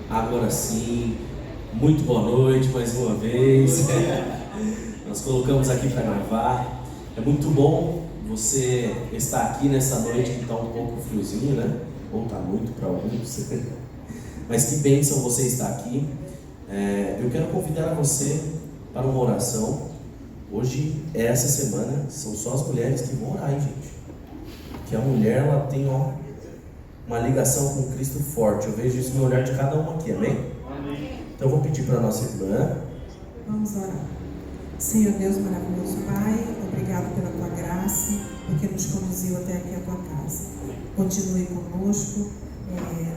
Agora sim, muito boa noite mais uma vez. Nós colocamos aqui para gravar. É muito bom você estar aqui nessa noite que está um pouco friozinho, né? Ou está muito para alguns. Mas que bênção você estar aqui. Eu quero convidar você para uma oração. Hoje, essa semana, são só as mulheres que vão orar, hein, gente? Que a mulher, ela tem uma ligação com Cristo forte. Eu vejo isso no olhar de cada uma aqui, amém? Amém. Então eu vou pedir para a nossa irmã. Vamos orar. Senhor Deus maravilhoso Pai, obrigado pela tua graça, porque nos conduziu até aqui a tua casa. Continue conosco,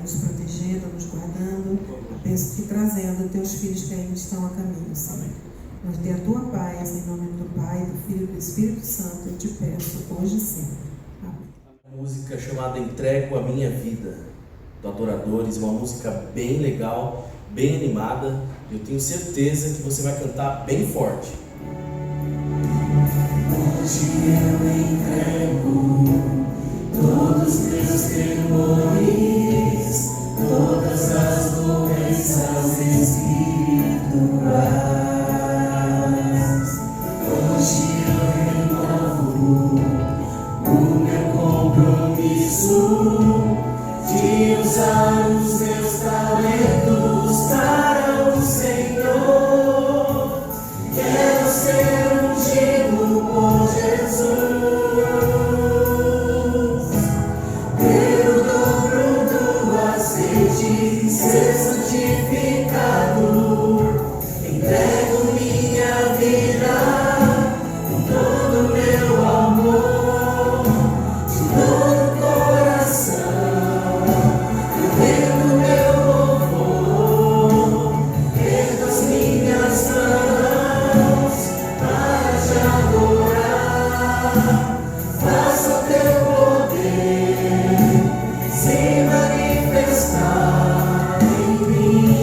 nos protegendo, nos guardando, e trazendo teus filhos que ainda estão a caminho, Senhor. Nos dê a tua paz, em nome do Pai, do Filho e do Espírito Santo, eu te peço, hoje e sempre. Música chamada Entrego a Minha Vida, do Adoradores, uma música bem legal, bem animada. Eu tenho certeza que você vai cantar bem forte. Hoje eu entrego todos meus temores, todas as doenças espirituais. Hoje eu renovo o meu compromisso de usar os meus talentos para o Senhor. Quero ser ungido por Jesus, pelo dobro do azeite, ser santificado. Entrego minha vida com todo o meu amor, de todo o coração. Eu rendo meu louvor, ergo as minhas mãos para te adorar. Faça o teu poder se manifestar em mim.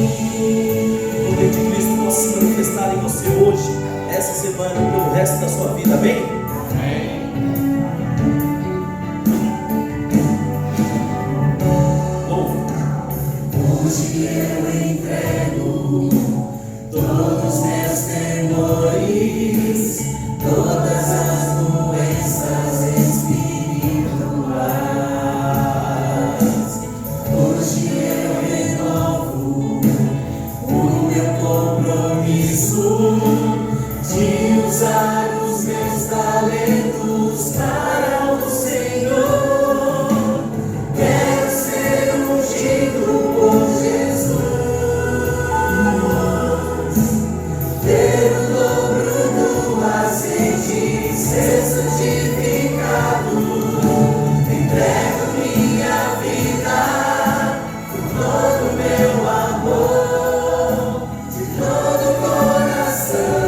O poder de Cristo possa se manifestar em você hoje, essa semana e pelo resto da sua vida, amém? Hoje eu entrego todos os meus temores, todas as doenças espirituais. Hoje eu renovo o meu compromisso de usar os meus talentos para o Senhor. Quero ser ungido por Jesus, ter o dobro do azeite, ser santificado. Entrego minha vida com todo o meu amor, de todo o coração.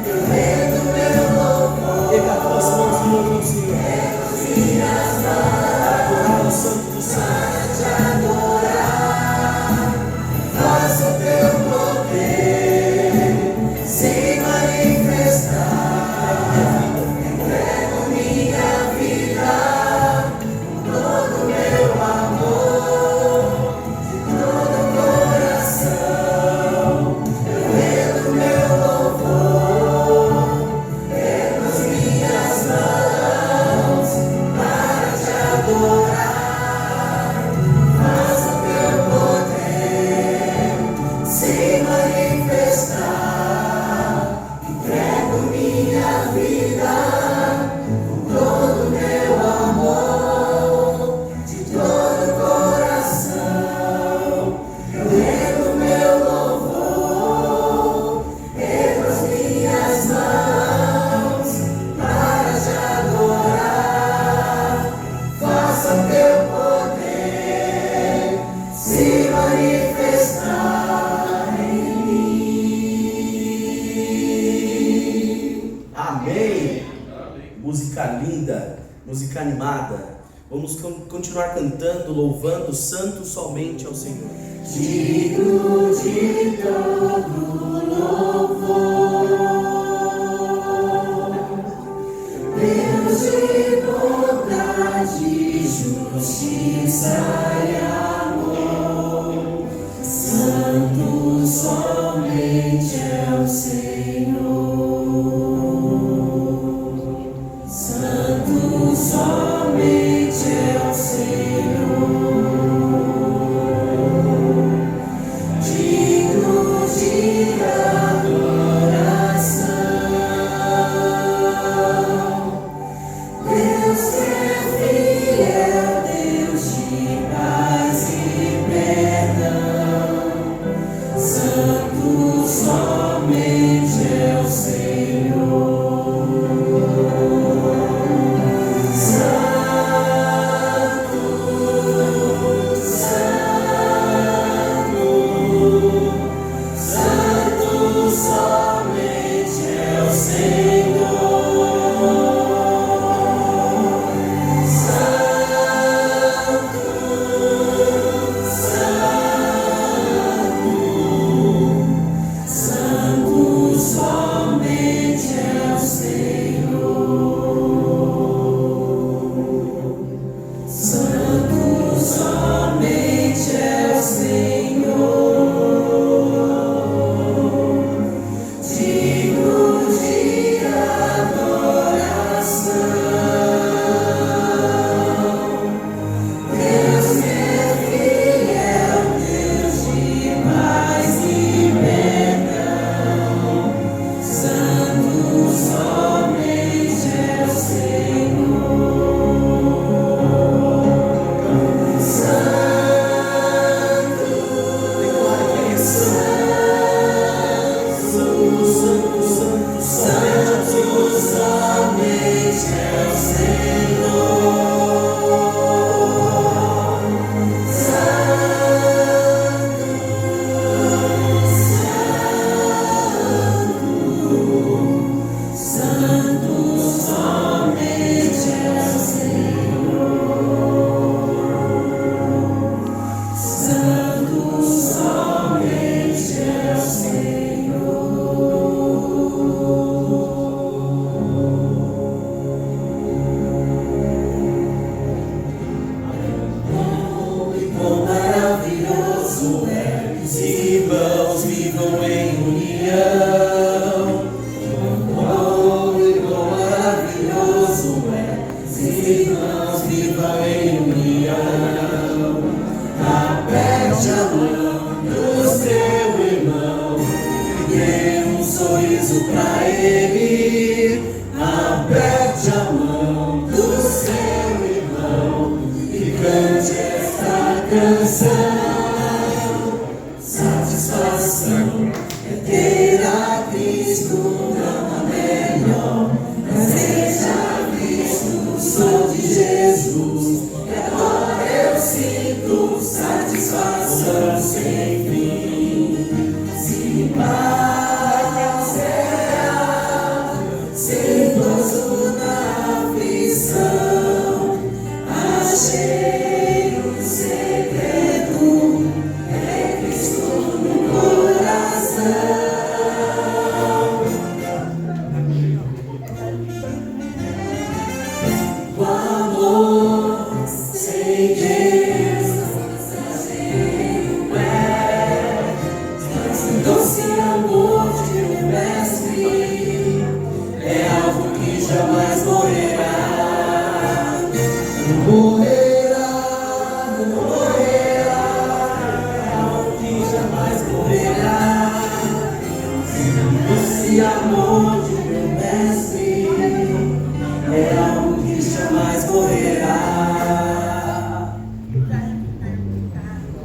Eu rendo meu louvor, Pega as tuas mãos e louva ao Senhor. ergo as minhas mãos Adorar o Santo do Santo. para te adorar. Faça o teu poder se manifestar. Entrego minha vida com todo o meu amor, de todo o coração. Eu rendo meu louvor, ergo as minhas mãos para te adorar. Faça o teu poder se manifestar. Entrego minha vida com todo o meu amor, de todo o coração. Eu rendo meu louvor, ergo as minhas mãos para te adorar. Faça o teu poder se manifestar em mim. Amém. Música linda, música animada. Vamos continuar cantando, louvando santo somente ao Senhor. Digno de todo louvor, Deus de bondade, justiça e amor. canção. Satisfação é ter a Cristo, não há melhor. Prazer já visto no som de Jesus, e agora eu sinto satisfação sem fim. Se paz será, sem gozo na aflição, achei um segredo, é Cristo no coração. O amor sem Deus é, mas um doce amor de meu mestre é algo que jamais morrerá. Não morrerá, não morrerá, é algo que jamais morrerá. Um doce amor de meu mestre é algo que jamais morrerá.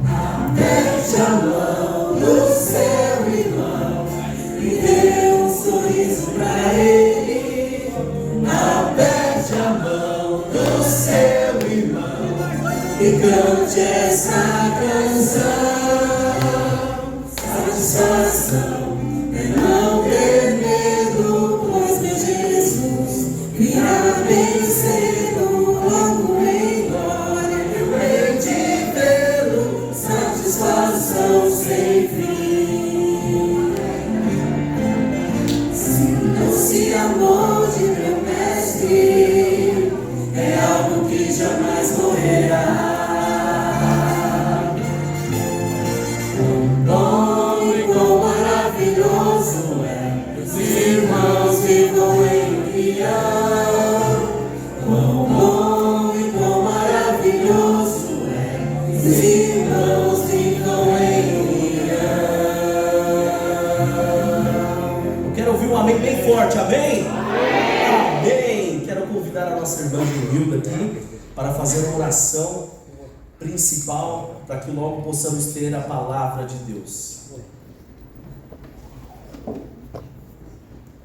Aperte a mão do seu irmão e dê um sorriso pra ele. Aperte a mão do seu irmão e cante essa canção. Satisfação é não ter medo, pois meu Jesus virá bem cedo, logo em glória eu hei de vê-lo. Satisfação sem fim. Sinto-se amor de meu mestre, é algo que jamais morrerá. Bom e quão maravilhoso é, os irmãos vivam em união. Quão bom e quão maravilhoso é, os irmãos vivam em união. Eu quero ouvir um amém bem forte, amém? Amém! Quero convidar a nossa irmã Gilda aqui para fazer uma oração principal para que logo possamos ter a palavra de Deus.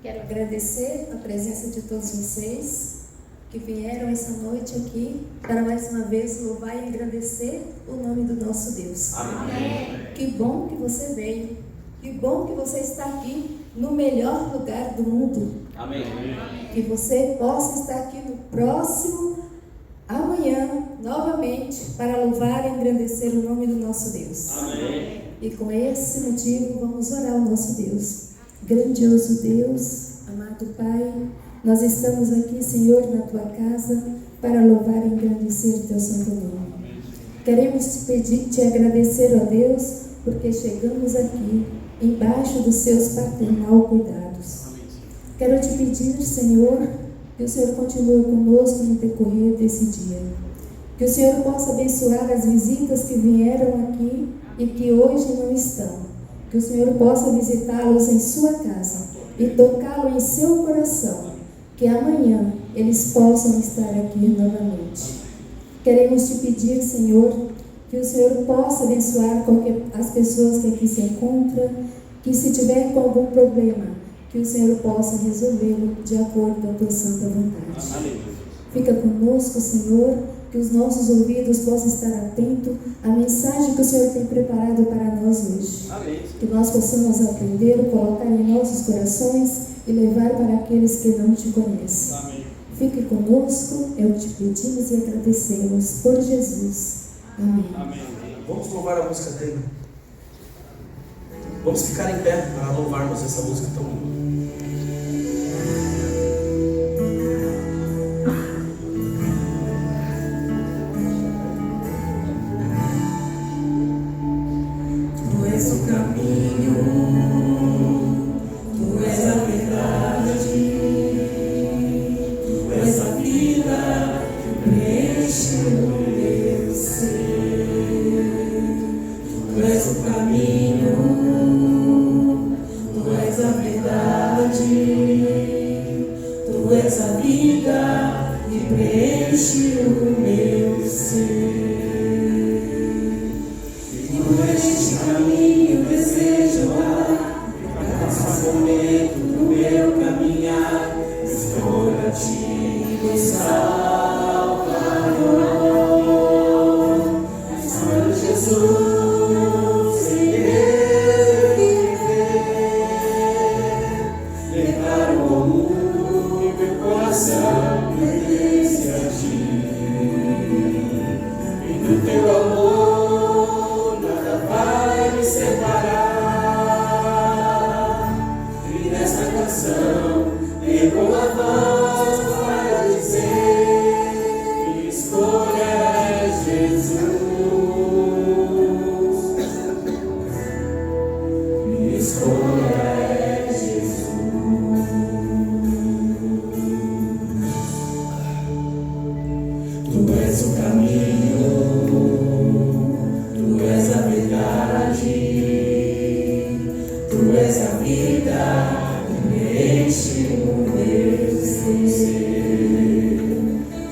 Quero agradecer a presença de todos vocês que vieram essa noite aqui para mais uma vez louvar e agradecer o nome do nosso Deus. Amém. Que bom que você veio, que bom que você está aqui no melhor lugar do mundo. Amém. Que você possa estar aqui no próximo amanhã novamente para louvar e engrandecer o nome do nosso Deus. Amém. E com esse motivo vamos orar ao nosso Deus. Grandioso Deus, amado Pai, nós estamos aqui, Senhor, na Tua casa para louvar e engrandecer o Teu santo nome. Queremos te pedir, te agradecer, ó Deus, porque chegamos aqui embaixo dos Seus paternal cuidados. Quero te pedir, Senhor, que o Senhor continue conosco no decorrer desse dia. Que o Senhor possa abençoar as visitas que vieram aqui e que hoje não estão. Que o Senhor possa visitá-los em sua casa e tocá-lo em seu coração. Que amanhã eles possam estar aqui novamente. Queremos te pedir, Senhor, que o Senhor possa abençoar as pessoas que aqui se encontram, que se tiver com algum problema, que o Senhor possa resolvê-lo de acordo com a tua santa vontade. Amém. Fica conosco, Senhor, que os nossos ouvidos possam estar atentos à mensagem que o Senhor tem preparado para nós hoje. Amém. Que nós possamos aprender, colocar em nossos corações e levar para aqueles que não te conhecem. Amém. Fique conosco, é o que te pedimos e agradecemos por Jesus. Amém. Amém. Vamos louvar a música dele. Vamos ficar em pé para louvarmos essa música tão linda. Tu és o caminho, Tu és a verdade, Tu és a vida que preenche o meu ser. Tu és o caminho, Tu és a verdade, Tu és a vida que preenche o meu ser. Por este caminho desejo andar, nesse momento do meu caminhar, escolho a ti, meu Salvador. Escolho Jesus em meu viver, levar o mundo, meu coração pertence a ti. E do teu amor nada vai me separar. E nesta canção ergo a voz para dizer: minha escolha é Jesus. Minha escolha é Jesus. Tu és o caminho, tu és a verdade, tu és a vida, enche o meu ser.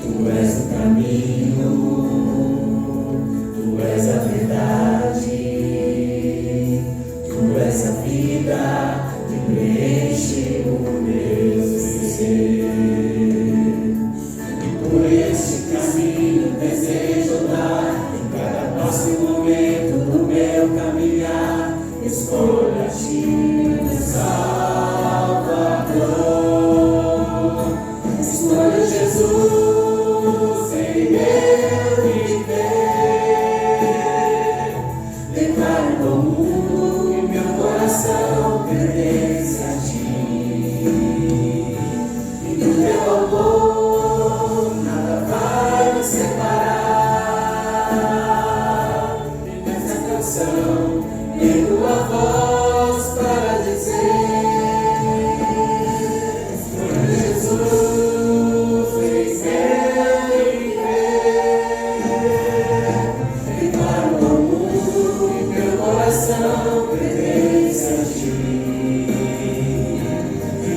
Tu és o caminho, tu és a verdade, tu és a vida, que preenche o meu ser. E por este caminho desejo andar, em cada próximo momento do meu caminhar, escolho a ti, meu Salvador. Escolho Jesus em meu viver, declaro ao mundo que meu coração pertence a ti. E do teu amor nada vai me separar. E nessa canção ergo a voz para dizer: escolho Jesus em meu viver, declaro ao mundo que meu coração pertence a ti.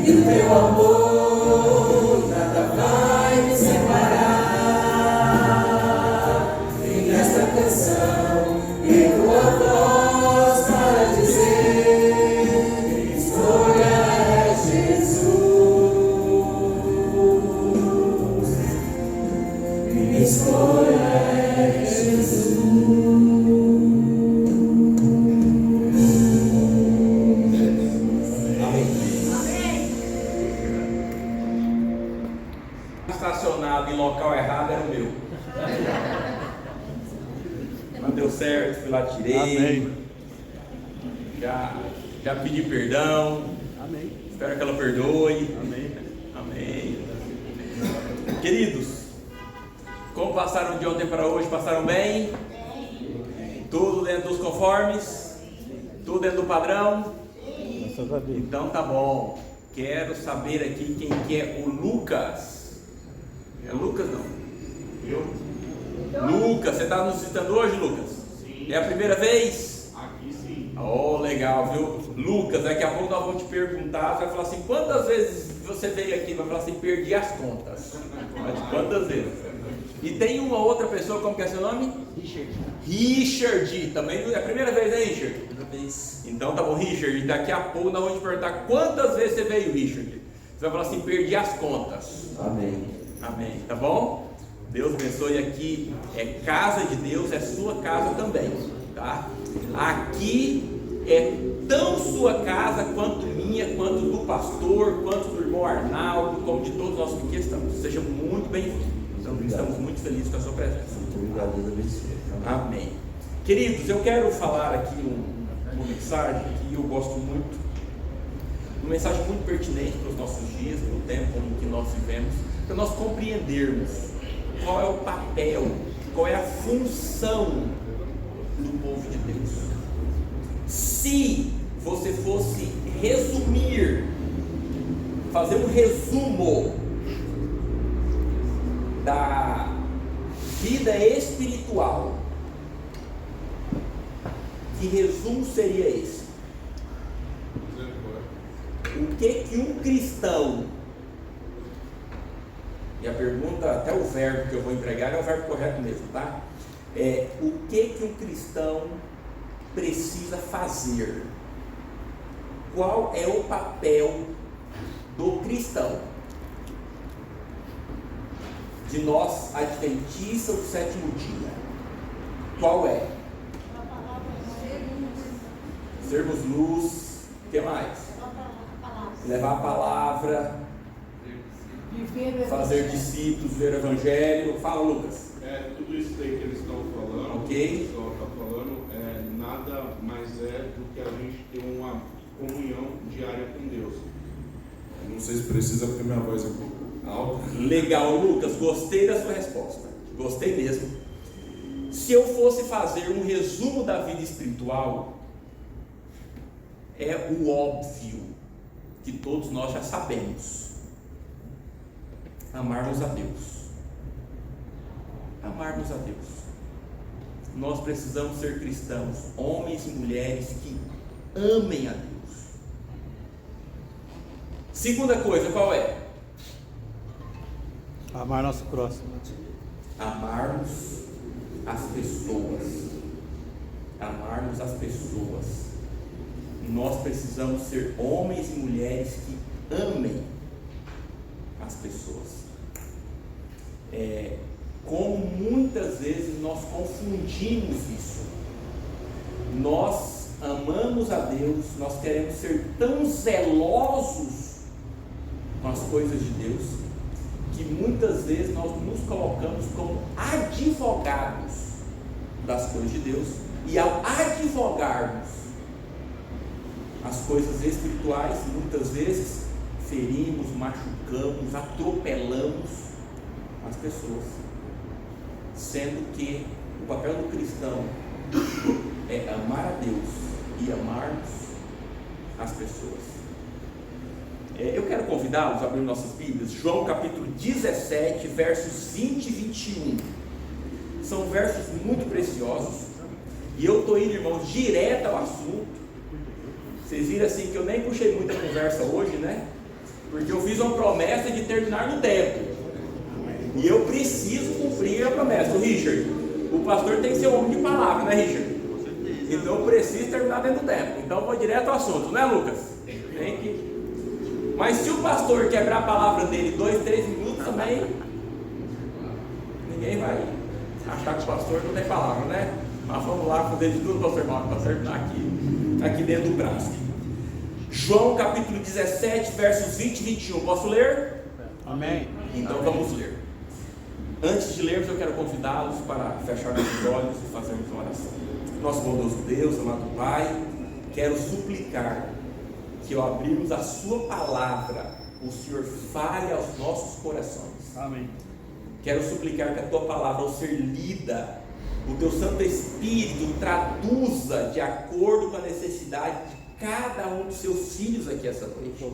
E do teu amor nada vai me separar. E nesta canção ergo a voz para dizer: minha escolha é Jesus. Minha escolha é Jesus. Estacionado em local errado era o meu. Mas deu certo, fui lá, tirei. Amém. Já pedi perdão. Amém. Espero que ela perdoe. Amém. Amém. Queridos, como passaram de ontem para hoje? Passaram bem? Tudo dentro dos conformes? Tudo dentro do padrão? Graças a Deus. Então tá bom. Quero saber aqui quem que é o Lucas. É Lucas não? Eu? Lucas, você está nos visitando hoje, Lucas? Sim. É a primeira vez? Aqui sim. Oh, legal, viu? Lucas, daqui a pouco nós vamos te perguntar. Você vai falar assim: quantas vezes você veio aqui? Vai falar assim: perdi as contas. Mas quantas vezes? E tem uma outra pessoa, como que é seu nome? Richard. Também é a primeira vez, né, Richard? Primeira vez. Então tá bom, Richard. Daqui a pouco nós vamos te perguntar quantas vezes você veio, Richard. Você vai falar assim: perdi as contas. Amém. Amém, tá bom? Deus abençoe. Aqui é casa de Deus, é sua casa também, tá? Aqui é tão sua casa quanto minha, quanto do pastor, quanto do irmão Arnaldo, como de todos nós que aqui estamos. Seja muito bem-vindo. Então, estamos muito felizes com a sua presença. Muito obrigado, Deus abençoe. Amém. Queridos, eu quero falar aqui uma mensagem que eu gosto muito, uma mensagem muito pertinente para os nossos dias, para o tempo em que nós vivemos, para nós compreendermos qual é o papel, qual é a função do povo de Deus. Se você fosse resumir, fazer um resumo da vida espiritual, que resumo seria esse? O que um cristão, e a pergunta, até o verbo que eu vou empregar é o verbo correto mesmo, tá? O que um cristão precisa fazer? Qual é o papel do cristão? De nós, adventistas do sétimo dia. Qual é? Sermos luz. O que mais? Levar a palavra. Fazer discípulos, ver o evangelho. Fala, Lucas. Tudo isso aí que eles estão falando, Ok. o pessoal está falando, nada mais é do que a gente ter uma comunhão diária com Deus. Não sei se precisa, porque minha voz é um pouco alta. Legal, Lucas, gostei da sua resposta. Gostei mesmo. Se eu fosse fazer um resumo da vida espiritual, é o óbvio que todos nós já sabemos: amarmos a Deus. Amarmos a Deus. Nós precisamos ser cristãos, homens e mulheres que amem a Deus. Segunda coisa, qual é? Amar nosso próximo. Amarmos as pessoas. Amarmos as pessoas. Nós precisamos ser homens e mulheres que amem as pessoas. Como muitas vezes nós confundimos isso. Nós amamos a Deus, nós queremos ser tão zelosos com as coisas de Deus, que muitas vezes nós nos colocamos como advogados das coisas de Deus, e ao advogarmos as coisas espirituais, muitas vezes ferimos, machucamos, atropelamos as pessoas, sendo que o papel do cristão é amar a Deus e amarmos as pessoas. Eu quero convidá-los a abrir nossas Bíblias, João capítulo 17, versos 20 e 21. São versos muito preciosos, e eu estou indo, irmãos, direto ao assunto. Vocês viram assim que eu nem puxei muita conversa hoje, né? Porque eu fiz uma promessa de terminar no tempo, e eu preciso cumprir a promessa. O Richard, o pastor tem que ser um homem de palavra, né, Richard? Então eu preciso terminar dentro do tempo. Então eu vou direto ao assunto, né, Lucas? Tem que... Mas se o pastor quebrar a palavra dele 2, 3 minutos também, ninguém vai achar que o pastor não tem palavra, né? Mas vamos lá fazer de tudo, pastor Mauro, para terminar aqui dentro do prazo. João capítulo 17, versos 20 e 21. Posso ler? Amém. Então vamos ler. Antes de lermos, eu quero convidá-los para fechar os olhos e fazermos uma oração. Nosso bondoso Deus, amado Pai, quero suplicar que ao abrirmos a sua palavra, o Senhor fale aos nossos corações. Amém. Quero suplicar que a tua palavra, ao ser lida, o teu Santo Espírito traduza de acordo com a necessidade de cada um dos seus filhos aqui essa noite.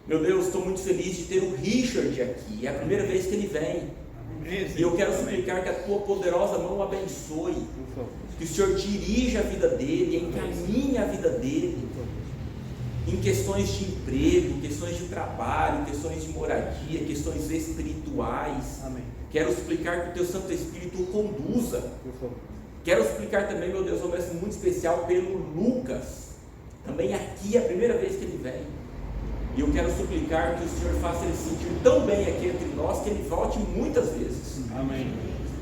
Meu Deus, estou muito feliz de ter o Richard aqui. É a primeira vez que ele vem. E eu quero suplicar que a tua poderosa mão o abençoe, que o Senhor dirija a vida dele, encaminhe a vida dele em questões de emprego, questões de trabalho, questões de moradia, questões espirituais. Amém. Quero suplicar que o teu Santo Espírito o conduza. Quero suplicar também, meu Deus, uma bênção muito especial pelo Lucas. Também aqui é a primeira vez que ele vem. E eu quero suplicar que o Senhor faça ele se sentir tão bem aqui entre nós, que ele volte muitas vezes. Amém.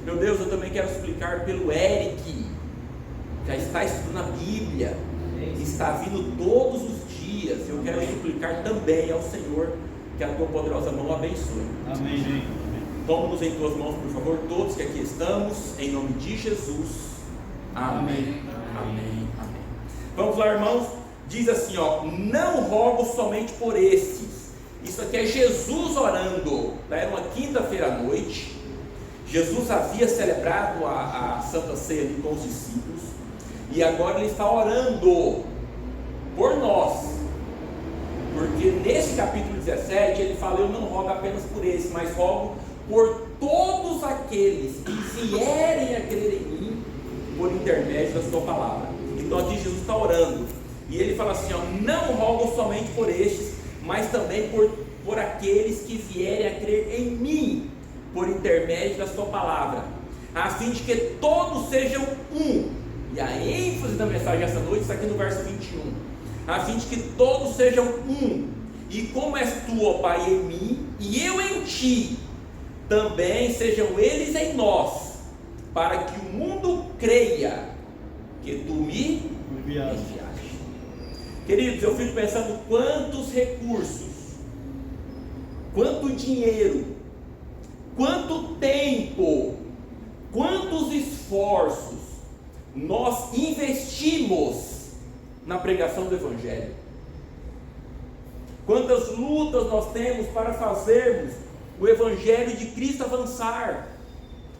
Meu Deus, eu também quero suplicar pelo Eric, que já está estudando a Bíblia, que está vindo todos os dias. Eu quero suplicar também ao Senhor que a tua poderosa mão o abençoe. Amém. Toma-nos em tuas mãos, por favor, todos que aqui estamos, em nome de Jesus. Amém. Amém. Amém. Vamos lá, irmãos. Diz assim, ó: não rogo somente por estes. Isso aqui é Jesus orando. Era uma quinta-feira à noite. Jesus havia celebrado a Santa Ceia ali com os discípulos, e agora ele está orando por nós, porque nesse capítulo 17 ele fala: eu não rogo apenas por esse, mas rogo por todos aqueles que vierem a crer em mim por intermédio da sua palavra. Então aqui Jesus está orando, e ele fala assim, ó: não rogo somente por estes, mas também por aqueles que vierem a crer em mim por intermédio da sua palavra, a fim de que todos sejam um. E a ênfase da mensagem essa noite está aqui no verso 21. A fim de que todos sejam um, e como és tu, ó Pai, em mim, e eu em ti, também sejam eles em nós, para que o mundo creia que tu me enviaste. Queridos, eu fico pensando quantos recursos, quanto dinheiro, quanto tempo, quantos esforços nós investimos na pregação do Evangelho. Quantas lutas nós temos para fazermos o Evangelho de Cristo avançar,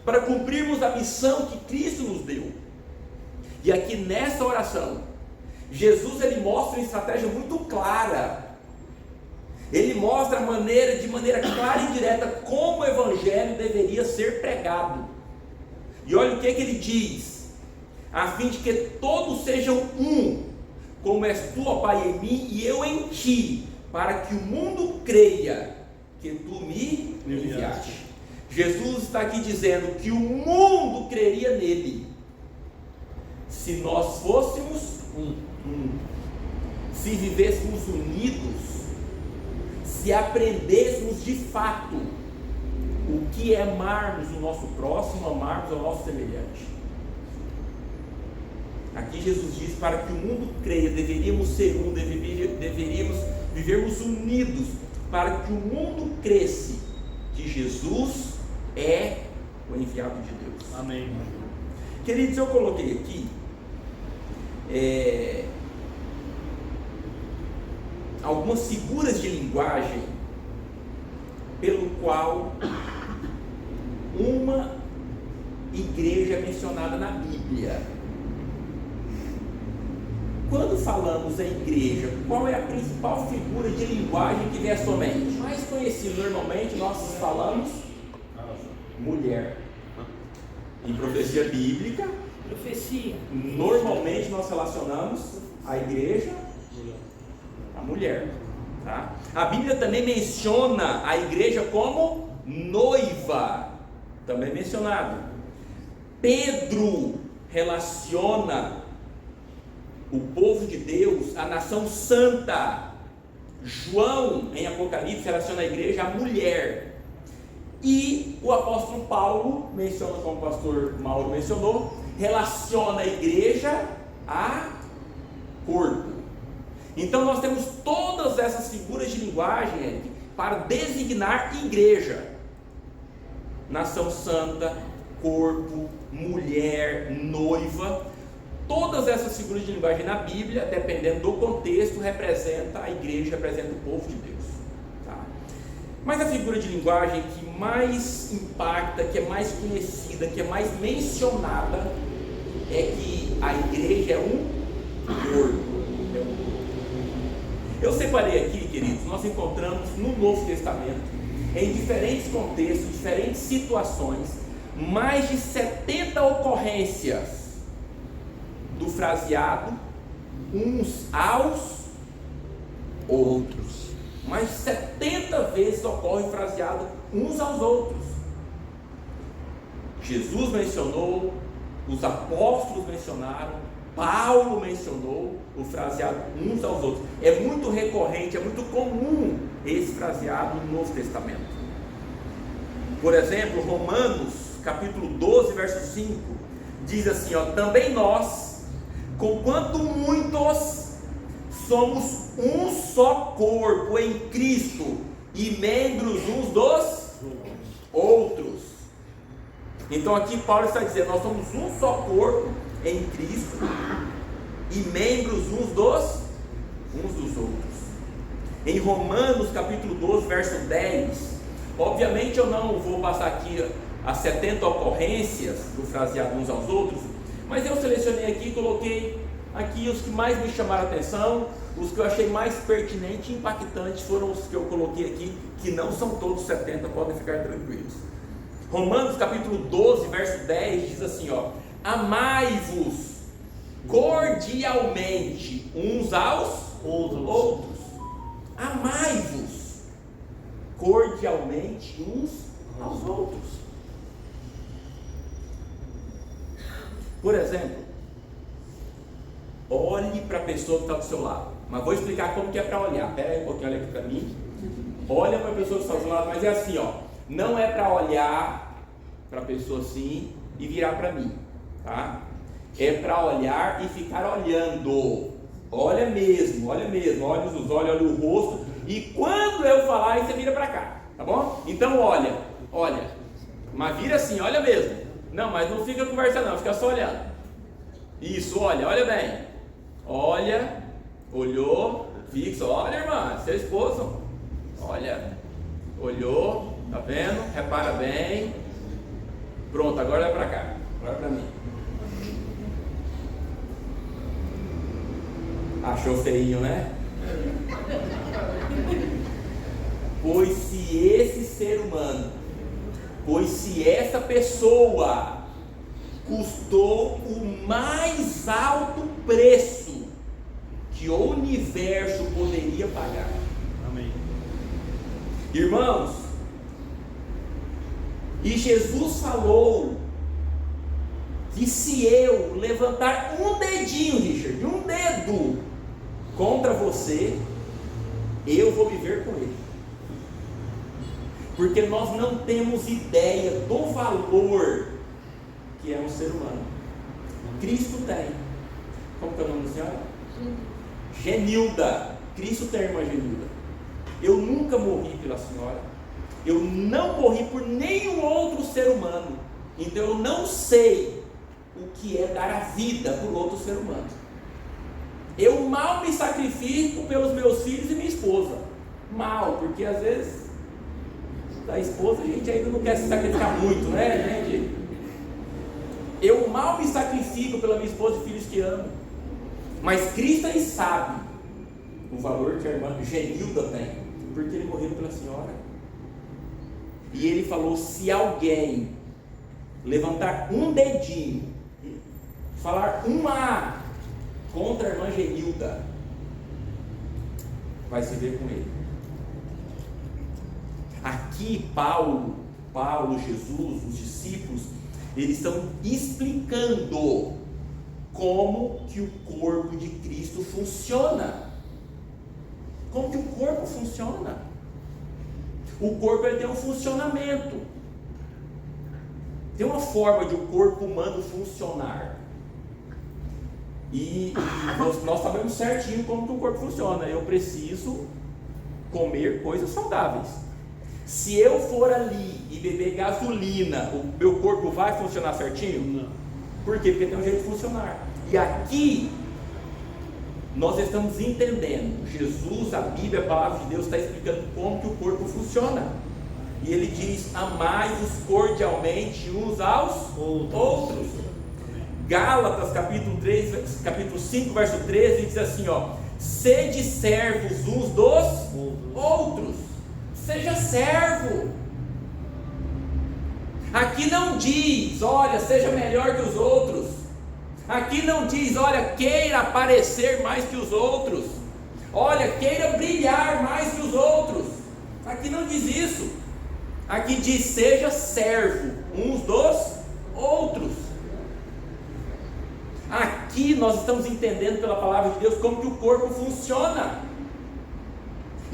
para cumprirmos a missão que Cristo nos deu. E aqui nessa oração, Jesus ele mostra uma estratégia muito clara. Ele mostra de maneira clara e direta como o Evangelho deveria ser pregado. E olha o que ele diz: a fim de que todos sejam um, como és tu, ó Pai, em mim e eu em ti, para que o mundo creia que tu me enviaste. Jesus está aqui dizendo que o mundo creria nele, se nós fôssemos se vivêssemos unidos, se aprendêssemos de fato o que é amarmos o nosso próximo, amarmos o nosso semelhante. Aqui Jesus diz: para que o mundo creia, deveríamos ser um, deveríamos vivermos unidos, para que o mundo cresça que Jesus é o enviado de Deus. Amém. Queridos, eu coloquei aqui algumas figuras de linguagem pelo qual uma igreja é mencionada na Bíblia. Quando falamos em igreja, qual é a principal figura de linguagem que vem à sua mente? Mais conhecido, normalmente nós falamos mulher. Em profecia bíblica, normalmente nós relacionamos a igreja à mulher, tá? A Bíblia também menciona a igreja como noiva, também mencionado. Pedro relaciona o povo de Deus à nação santa. João, em Apocalipse, relaciona a igreja à mulher. E o apóstolo Paulo menciona, como o pastor Mauro mencionou, relaciona a igreja a corpo. Então nós temos todas essas figuras de linguagem para designar igreja: nação santa, corpo, mulher, noiva. Todas essas figuras de linguagem na Bíblia, dependendo do contexto, representa a igreja, representa o povo de Deus, tá? Mas a figura de linguagem que mais impacta, que é mais conhecida, que é mais mencionada, é que a igreja é um corpo. Eu separei aqui, queridos, nós encontramos no Novo Testamento, em diferentes contextos, diferentes situações, mais de 70 ocorrências do fraseado uns aos outros. Mais de 70 vezes ocorre o fraseado uns aos outros. Jesus mencionou, os apóstolos mencionaram, Paulo mencionou o fraseado uns aos outros. É muito recorrente, é muito comum esse fraseado no Novo Testamento. Por exemplo, Romanos capítulo 12, verso 5 diz assim, também nós, conquanto muitos, somos um só corpo em Cristo e membros uns dos outros. Então aqui Paulo está dizendo, nós somos um só corpo em Cristo e membros uns dos outros. Em Romanos capítulo 12, verso 10, obviamente eu não vou passar aqui as 70 ocorrências do fraseado uns aos outros, mas eu selecionei aqui e coloquei aqui os que mais me chamaram a atenção, os que eu achei mais pertinentes e impactantes foram os que eu coloquei aqui, que não são todos 70, podem ficar tranquilos. Romanos capítulo 12, verso 10 diz assim, amai-vos cordialmente uns aos outros. Amai-vos cordialmente uns aos outros. Por exemplo, olhe para a pessoa que está do seu lado. Mas vou explicar como que é para olhar. Pera aí um pouquinho, olha aqui para mim. Olha para a pessoa que está do seu lado, mas é assim, ó. Não é para olhar para a pessoa assim e virar para mim, tá? É para olhar e ficar olhando. Olha mesmo, olha os olhos, olha o rosto. E quando eu falar, aí você vira para cá, tá bom? Então olha, mas vira assim, olha mesmo. Não, mas não fica conversando não, fica só olhando. Isso, olha bem. Olha, olhou, fixa, olha irmã, seu esposo. Olha, olhou, tá vendo? Repara bem. Pronto, agora olha para cá, olha para mim. Achou feinho, né? Pois se essa pessoa custou o mais alto preço que o universo poderia pagar. Amém. Irmãos, e Jesus falou que se eu levantar um dedinho, Richard, um dedo contra você, eu vou viver com ele. Porque nós não temos ideia do valor que é um ser humano. Cristo tem. Como que é o nome da senhora? Genilda. Cristo tem, irmã Genilda. Eu nunca morri pela senhora. Eu não morri por nenhum outro ser humano. Então eu não sei o que é dar a vida por outro ser humano. Eu mal me sacrifico pelos meus filhos e minha esposa. Mal, porque às vezes da esposa a gente ainda não quer se sacrificar muito, né, gente? Eu mal me sacrifico pela minha esposa e filhos que amo. Mas Cristo aí sabe o valor que a irmã Genilda tem, porque ele morreu pela senhora. E ele falou: se alguém levantar um dedinho, falar um A contra a irmã Genilda, vai se ver com ele. Aqui Paulo, Jesus, os discípulos, eles estão explicando como que o corpo de Cristo funciona. Como que o corpo funciona? O corpo ele tem um funcionamento. Tem uma forma de o corpo humano funcionar. E nós sabemos certinho como que o corpo funciona. Eu preciso comer coisas saudáveis. Se eu for ali e beber gasolina, o meu corpo vai funcionar certinho? Não. Por quê? Porque tem um jeito de funcionar. E aqui nós estamos entendendo. Jesus, a Bíblia, a palavra de Deus está explicando como que o corpo funciona. E ele diz: amai-vos cordialmente uns aos outros. Gálatas capítulo 5, verso 13 diz assim, ó: sede servos uns dos outros. Seja servo. Aqui não diz, olha, seja melhor que os outros. Aqui não diz, olha, queira aparecer mais que os outros. Olha, queira brilhar mais que os outros. Aqui não diz isso. Aqui diz: seja servo uns dos outros. Aqui nós estamos entendendo pela palavra de Deus como que o corpo funciona.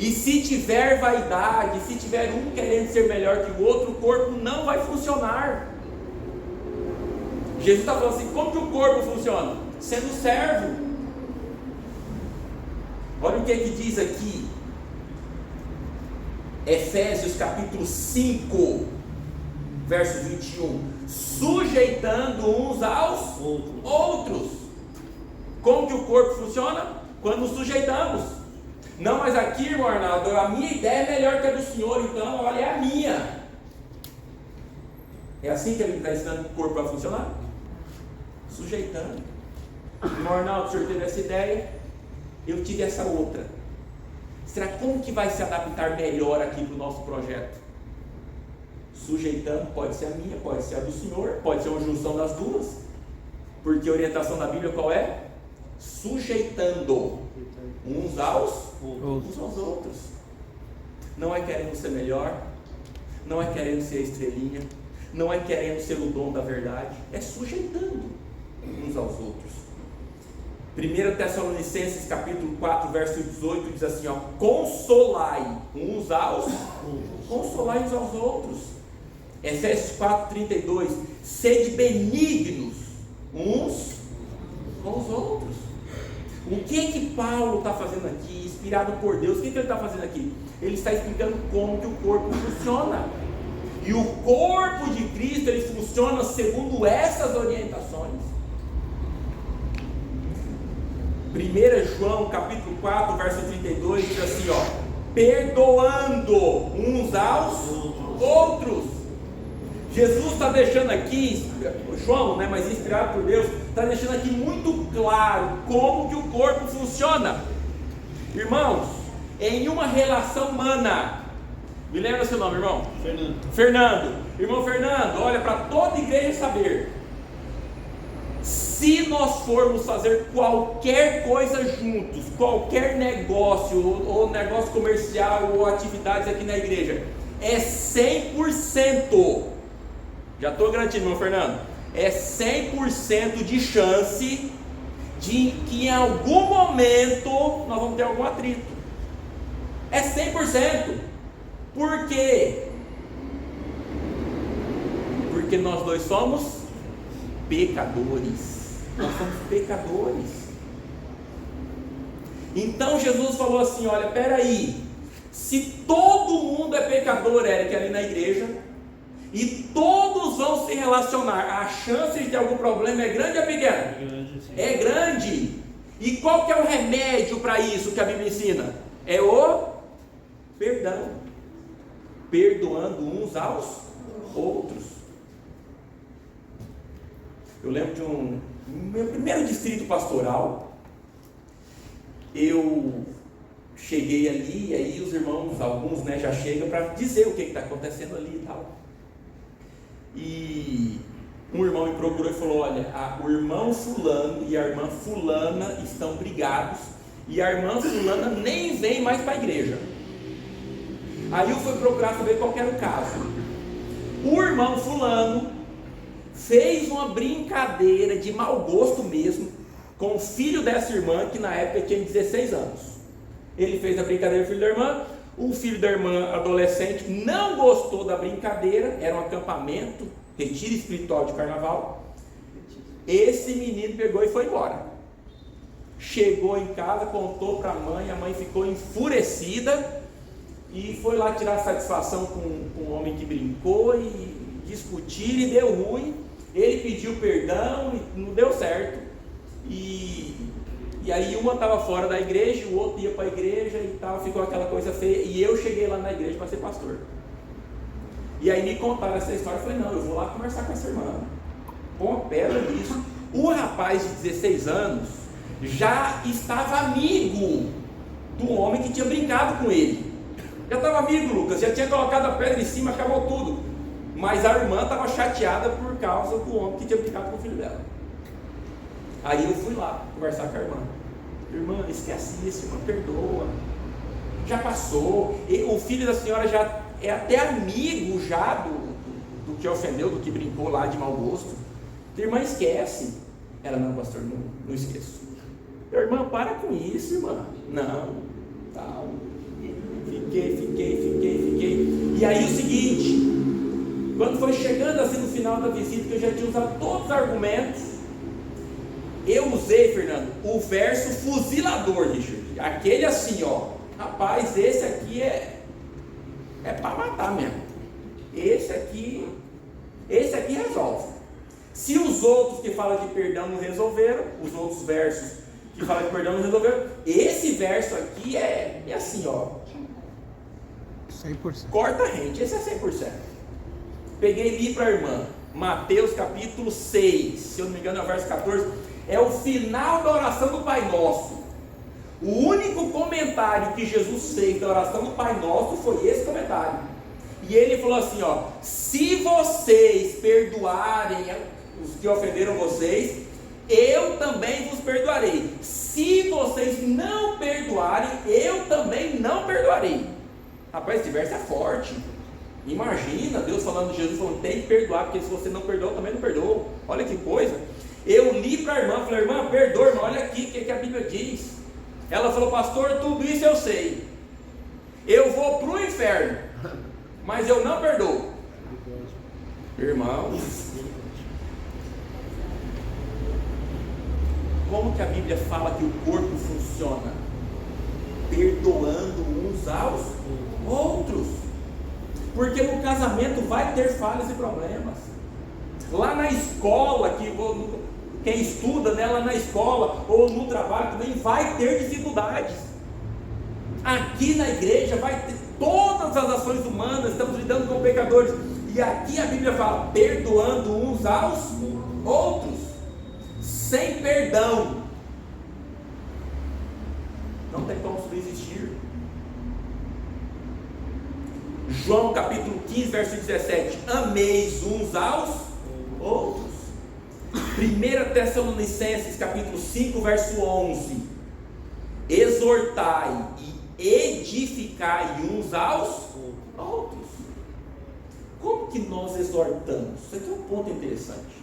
E se tiver vaidade, se tiver um querendo ser melhor que o outro, o corpo não vai funcionar. Jesus está falando assim: como que o corpo funciona? Sendo servo. Olha o que diz aqui, Efésios capítulo 5, verso 21, sujeitando uns aos outros. Como que o corpo funciona? Quando nos sujeitamos. Não, mas aqui, irmão Arnaldo, a minha ideia é melhor que a do senhor, então olha, é a minha. É assim que ele está ensinando que o corpo vai funcionar? Sujeitando. Irmão Arnaldo, o senhor teve essa ideia, eu tive essa outra. Será como que vai se adaptar melhor aqui para o nosso projeto? Sujeitando, pode ser a minha, pode ser a do senhor, pode ser uma junção das duas. Porque a orientação da Bíblia qual é? Sujeitando uns aos outros. Não é querendo ser melhor, não é querendo ser a estrelinha, não é querendo ser o dono da verdade, é sujeitando uns aos outros. 1 Tessalonicenses capítulo 4, verso 18, diz assim, ó, consolai uns aos outros. Efésios 4, 32, sede benignos uns com os outros. O que Paulo está fazendo aqui, inspirado por Deus? O que ele está fazendo aqui? Ele está explicando como que o corpo funciona. E o corpo de Cristo, ele funciona segundo essas orientações. 1 João capítulo 4, verso 32, diz assim, ó, perdoando uns aos outros. Jesus está deixando aqui, João, né, mas inspirado por Deus, está deixando aqui muito claro como que o corpo funciona. Irmãos, em uma relação humana, me lembra seu nome, irmão? Fernando. Irmão Fernando, olha, para toda a igreja saber, se nós formos fazer qualquer coisa juntos, qualquer negócio, ou negócio comercial, ou atividades aqui na igreja, é 100%, já estou garantindo, irmão Fernando, é 100% de chance de que em algum momento nós vamos ter algum atrito. É 100%. Por quê? Porque nós dois somos pecadores. Nós somos pecadores. Então Jesus falou assim, olha, peraí, se todo mundo é pecador, Eric, ali na igreja, e todos vão se relacionar, a chance de ter algum problema é grande ou é pequena? É grande. E qual que é o remédio para isso que a Bíblia ensina? É o perdão. Perdoando uns aos outros. Eu lembro de meu primeiro distrito pastoral, eu cheguei ali, e aí os irmãos, alguns, né, já chegam para dizer o que está acontecendo ali e tal. E um irmão me procurou e falou, olha, o irmão fulano e a irmã fulana estão brigados, e a irmã fulana nem vem mais para a igreja. Aí eu fui procurar saber qual era o caso. O irmão fulano fez uma brincadeira de mau gosto mesmo com o filho dessa irmã, que na época tinha 16 anos. Ele fez a brincadeira com o filho da irmã. O filho da irmã adolescente não gostou da brincadeira. Era um acampamento, retiro espiritual de carnaval. Esse menino pegou e foi embora. Chegou em casa, contou para a mãe ficou enfurecida e foi lá tirar satisfação com o homem que brincou e discutir, e deu ruim. Ele pediu perdão e não deu certo. E aí uma estava fora da igreja, o outro ia para a igreja e tal, ficou aquela coisa feia. E eu cheguei lá na igreja para ser pastor. E aí me contaram essa história. Eu falei, não, eu vou lá conversar com essa irmã. Põe uma pedra nisso. O rapaz de 16 anos já estava amigo do homem que tinha brincado com ele. Já estava amigo, Lucas, já tinha colocado a pedra em cima, acabou tudo. Mas a irmã estava chateada por causa do homem que tinha brincado com o filho dela. Aí eu fui lá conversar com a irmã. Irmã, esquece isso, irmã, perdoa. Já passou. O filho da senhora já é até amigo já do que ofendeu, do que brincou lá de mau gosto. A irmã esquece. Ela, não, pastor, não esqueço. Irmã, para com isso, irmã. Não, tal. Fiquei. E aí o seguinte, quando foi chegando assim no final da visita, que eu já tinha usado todos os argumentos, eu usei, Fernando, o verso fuzilador, Richard. Aquele assim, ó, rapaz, esse aqui é para matar mesmo. Esse aqui resolve. Se os outros que falam de perdão não resolveram, os outros versos que falam de perdão não resolveram, esse verso aqui é assim, ó, 100%. corta a rente, esse é 100%. Peguei e li para a irmã, Mateus capítulo 6, se eu não me engano é o verso 14, é o final da oração do Pai Nosso. O único comentário que Jesus fez da oração do Pai Nosso foi esse comentário. E ele falou assim, ó, se vocês perdoarem os que ofenderam vocês, eu também vos perdoarei. Se vocês não perdoarem, eu também não perdoarei. Rapaz, esse verso é forte. Imagina Deus falando, Jesus falando, tem que perdoar, porque se você não perdoa, eu também não perdoo. Olha que coisa. Eu li para a irmã, falei, irmã, perdoa, irmã, olha aqui o que a Bíblia diz. Ela falou: pastor, tudo isso eu sei, eu vou para o inferno, mas eu não perdoo. Irmãos, como que a Bíblia fala que o corpo funciona? Perdoando uns aos outros. Porque no casamento vai ter falhas e problemas. Lá na escola, quem estuda, né, lá na escola ou no trabalho também vai ter dificuldades. Aqui na igreja vai ter todas as ações humanas, estamos lidando com pecadores. E aqui a Bíblia fala: perdoando uns aos outros. Sem perdão não tem como subsistir. João capítulo 15, verso 17: ameis uns aos outros. 1 Tessalonicenses capítulo 5, verso 11: exortai e edificai uns aos outros. Como que nós exortamos? Isso aqui é um ponto interessante.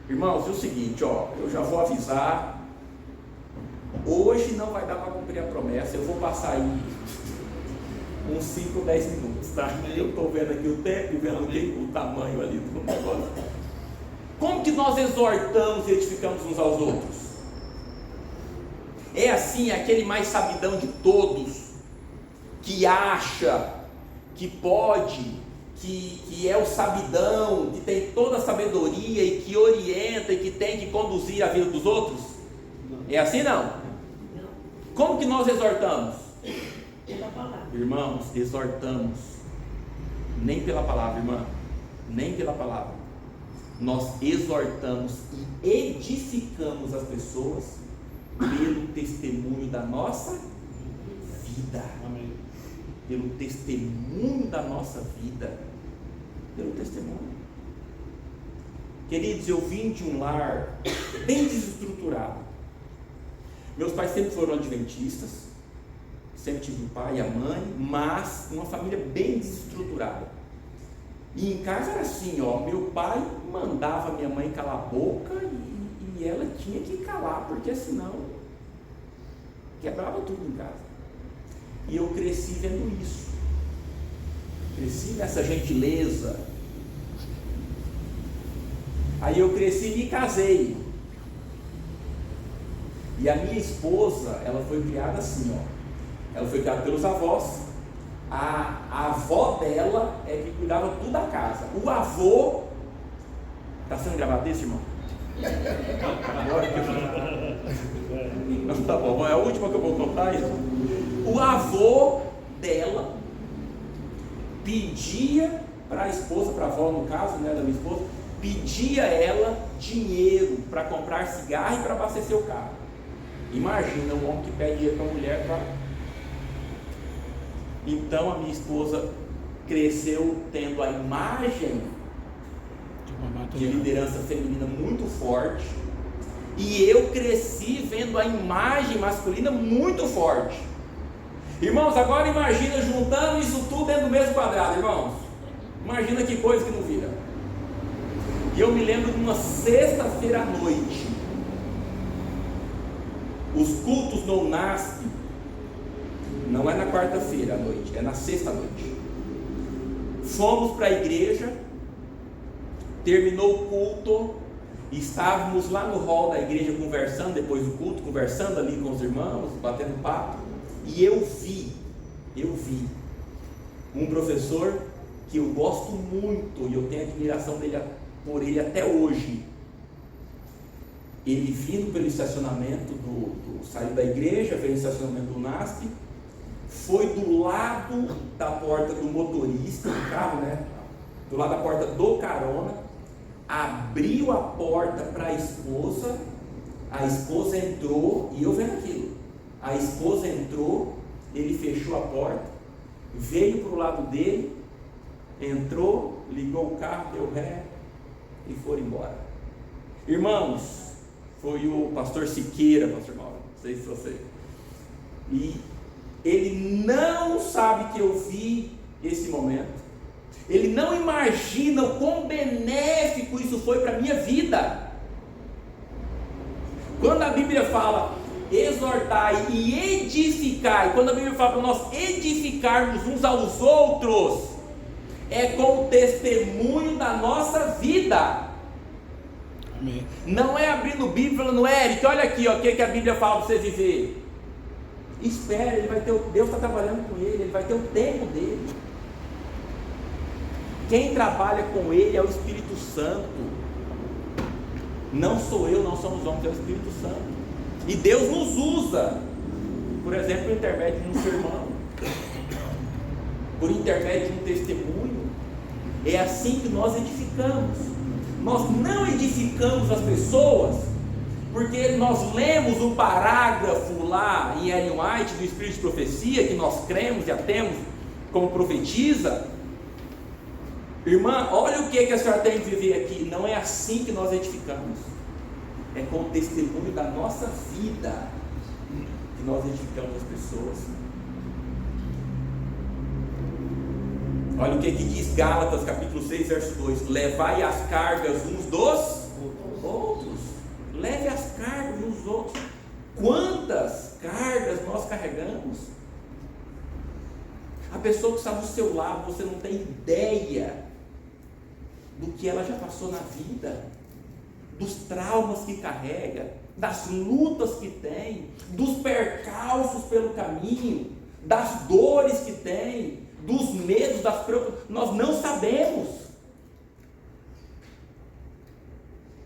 Irmãos, é o seguinte, eu já vou avisar, hoje não vai dar para cumprir a promessa, eu vou passar aí uns 5 ou 10 minutos, tá? Eu estou vendo aqui o tempo e vendo aqui o tamanho ali do negócio. Como que nós exortamos e edificamos uns aos outros? É assim, aquele mais sabidão de todos, que acha que pode, que é o sabidão, que tem toda a sabedoria e que orienta e que tem que conduzir a vida dos outros? Não. É assim não? Não. Como que nós exortamos? Pela palavra. Irmãos, exortamos nem pela palavra, irmã, nem pela palavra. Nós exortamos e edificamos as pessoas pelo testemunho da nossa vida. Amém. Pelo testemunho da nossa vida, pelo testemunho. Queridos, eu vim de um lar bem desestruturado. Meus pais sempre foram adventistas, sempre tive o pai e a mãe, mas uma família bem desestruturada. E em casa era assim, meu pai mandava minha mãe calar a boca e ela tinha que calar, porque senão quebrava tudo em casa. E eu cresci vendo isso, cresci nessa gentileza. Aí eu cresci e me casei. E a minha esposa, ela foi criada assim, ela foi criada pelos avós. A avó dela é que cuidava tudo da casa. O avô, está sendo gravado isso, irmão? Não, tá bom, é a última que eu vou contar isso. O avô dela pedia para a esposa, para a avó no caso, né, da minha esposa, pedia a ela dinheiro para comprar cigarro e para abastecer o carro. Imagina um homem que pede dinheiro para a mulher para... Então a minha esposa cresceu tendo a imagem de liderança feminina muito forte, e eu cresci vendo a imagem masculina muito forte. Irmãos, agora imagina juntando isso tudo dentro do mesmo quadrado, irmãos. Imagina que coisa que não vira. E eu me lembro de uma sexta-feira à noite, os cultos no NASP, não é na quarta-feira à noite, é na sexta à noite. Fomos para a igreja, terminou o culto, estávamos lá no hall da igreja conversando, depois do culto, conversando ali com os irmãos, batendo papo, e eu vi um professor que eu gosto muito, e eu tenho admiração por ele até hoje. Ele vindo pelo estacionamento saiu da igreja, veio no estacionamento do NASP, foi do lado da porta do motorista do carro, né? Do lado da porta do carona, abriu a porta para a esposa entrou, e eu vendo aquilo, a esposa entrou, ele fechou a porta, veio para o lado dele, entrou, ligou o carro, deu ré e foram embora. Irmãos, foi o pastor Siqueira, pastor Mauro, não sei se você, e ele não sabe que eu vi esse momento, ele não imagina o quão benéfico isso foi para a minha vida. Quando a Bíblia fala exortai e edificai, quando a Bíblia fala para nós edificarmos uns aos outros, é com o testemunho da nossa vida. Amém. Não é abrindo o Bíblia falando, Eric, olha aqui, ó, o que a Bíblia fala para você viver. Espera, ele vai ter, Deus está trabalhando com ele vai ter o tempo dele. Quem trabalha com ele é o Espírito Santo. Não sou eu, não somos homens, é o Espírito Santo. E Deus nos usa, por exemplo, por intermédio de um sermão, por intermédio de um testemunho. É assim que nós edificamos. Nós não edificamos as pessoas porque nós lemos um parágrafo lá em Ellen White do Espírito de Profecia, que nós cremos, já temos como profetiza. Irmã, olha o que a senhora tem que viver aqui. Não é assim que nós edificamos. É com o testemunho da nossa vida que nós edificamos as pessoas. Olha o que diz Gálatas capítulo 6, verso 2: levai as cargas uns dos outros. Leve as cargas uns dos outros. Quantas cargas nós carregamos? A pessoa que está do seu lado, você não tem ideia do que ela já passou na vida, dos traumas que carrega, das lutas que tem, dos percalços pelo caminho, das dores que tem, dos medos, das preocupações. Nós não sabemos.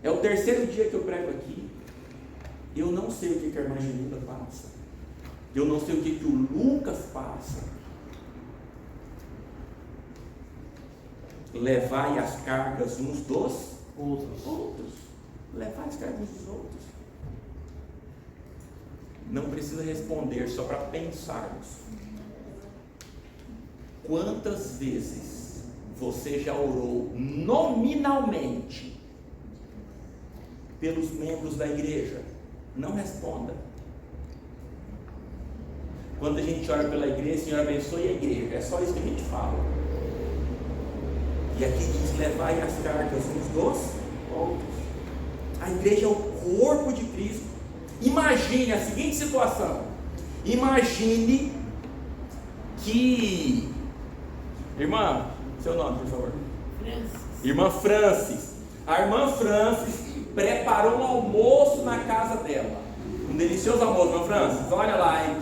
É o terceiro dia que eu prego aqui. Eu não sei o que a irmã Genilda passa. Eu não sei o que o Lucas passa. Levai as cargas uns dos outros. Levai as cargas uns dos outros. Não precisa responder, só para pensarmos. Quantas vezes você já orou nominalmente pelos membros da igreja? Não responda. Quando a gente ora pela igreja, Senhor abençoe a igreja. É só isso que a gente fala. E aqui diz: levai as cargas uns dos outros. A igreja é o corpo de Cristo. Imagine a seguinte situação. Imagine que... Irmã, seu nome, por favor. Francis. Irmã Francis. A irmã Francis preparou um almoço na casa dela. Um delicioso almoço, irmã Francis. Olha lá, hein?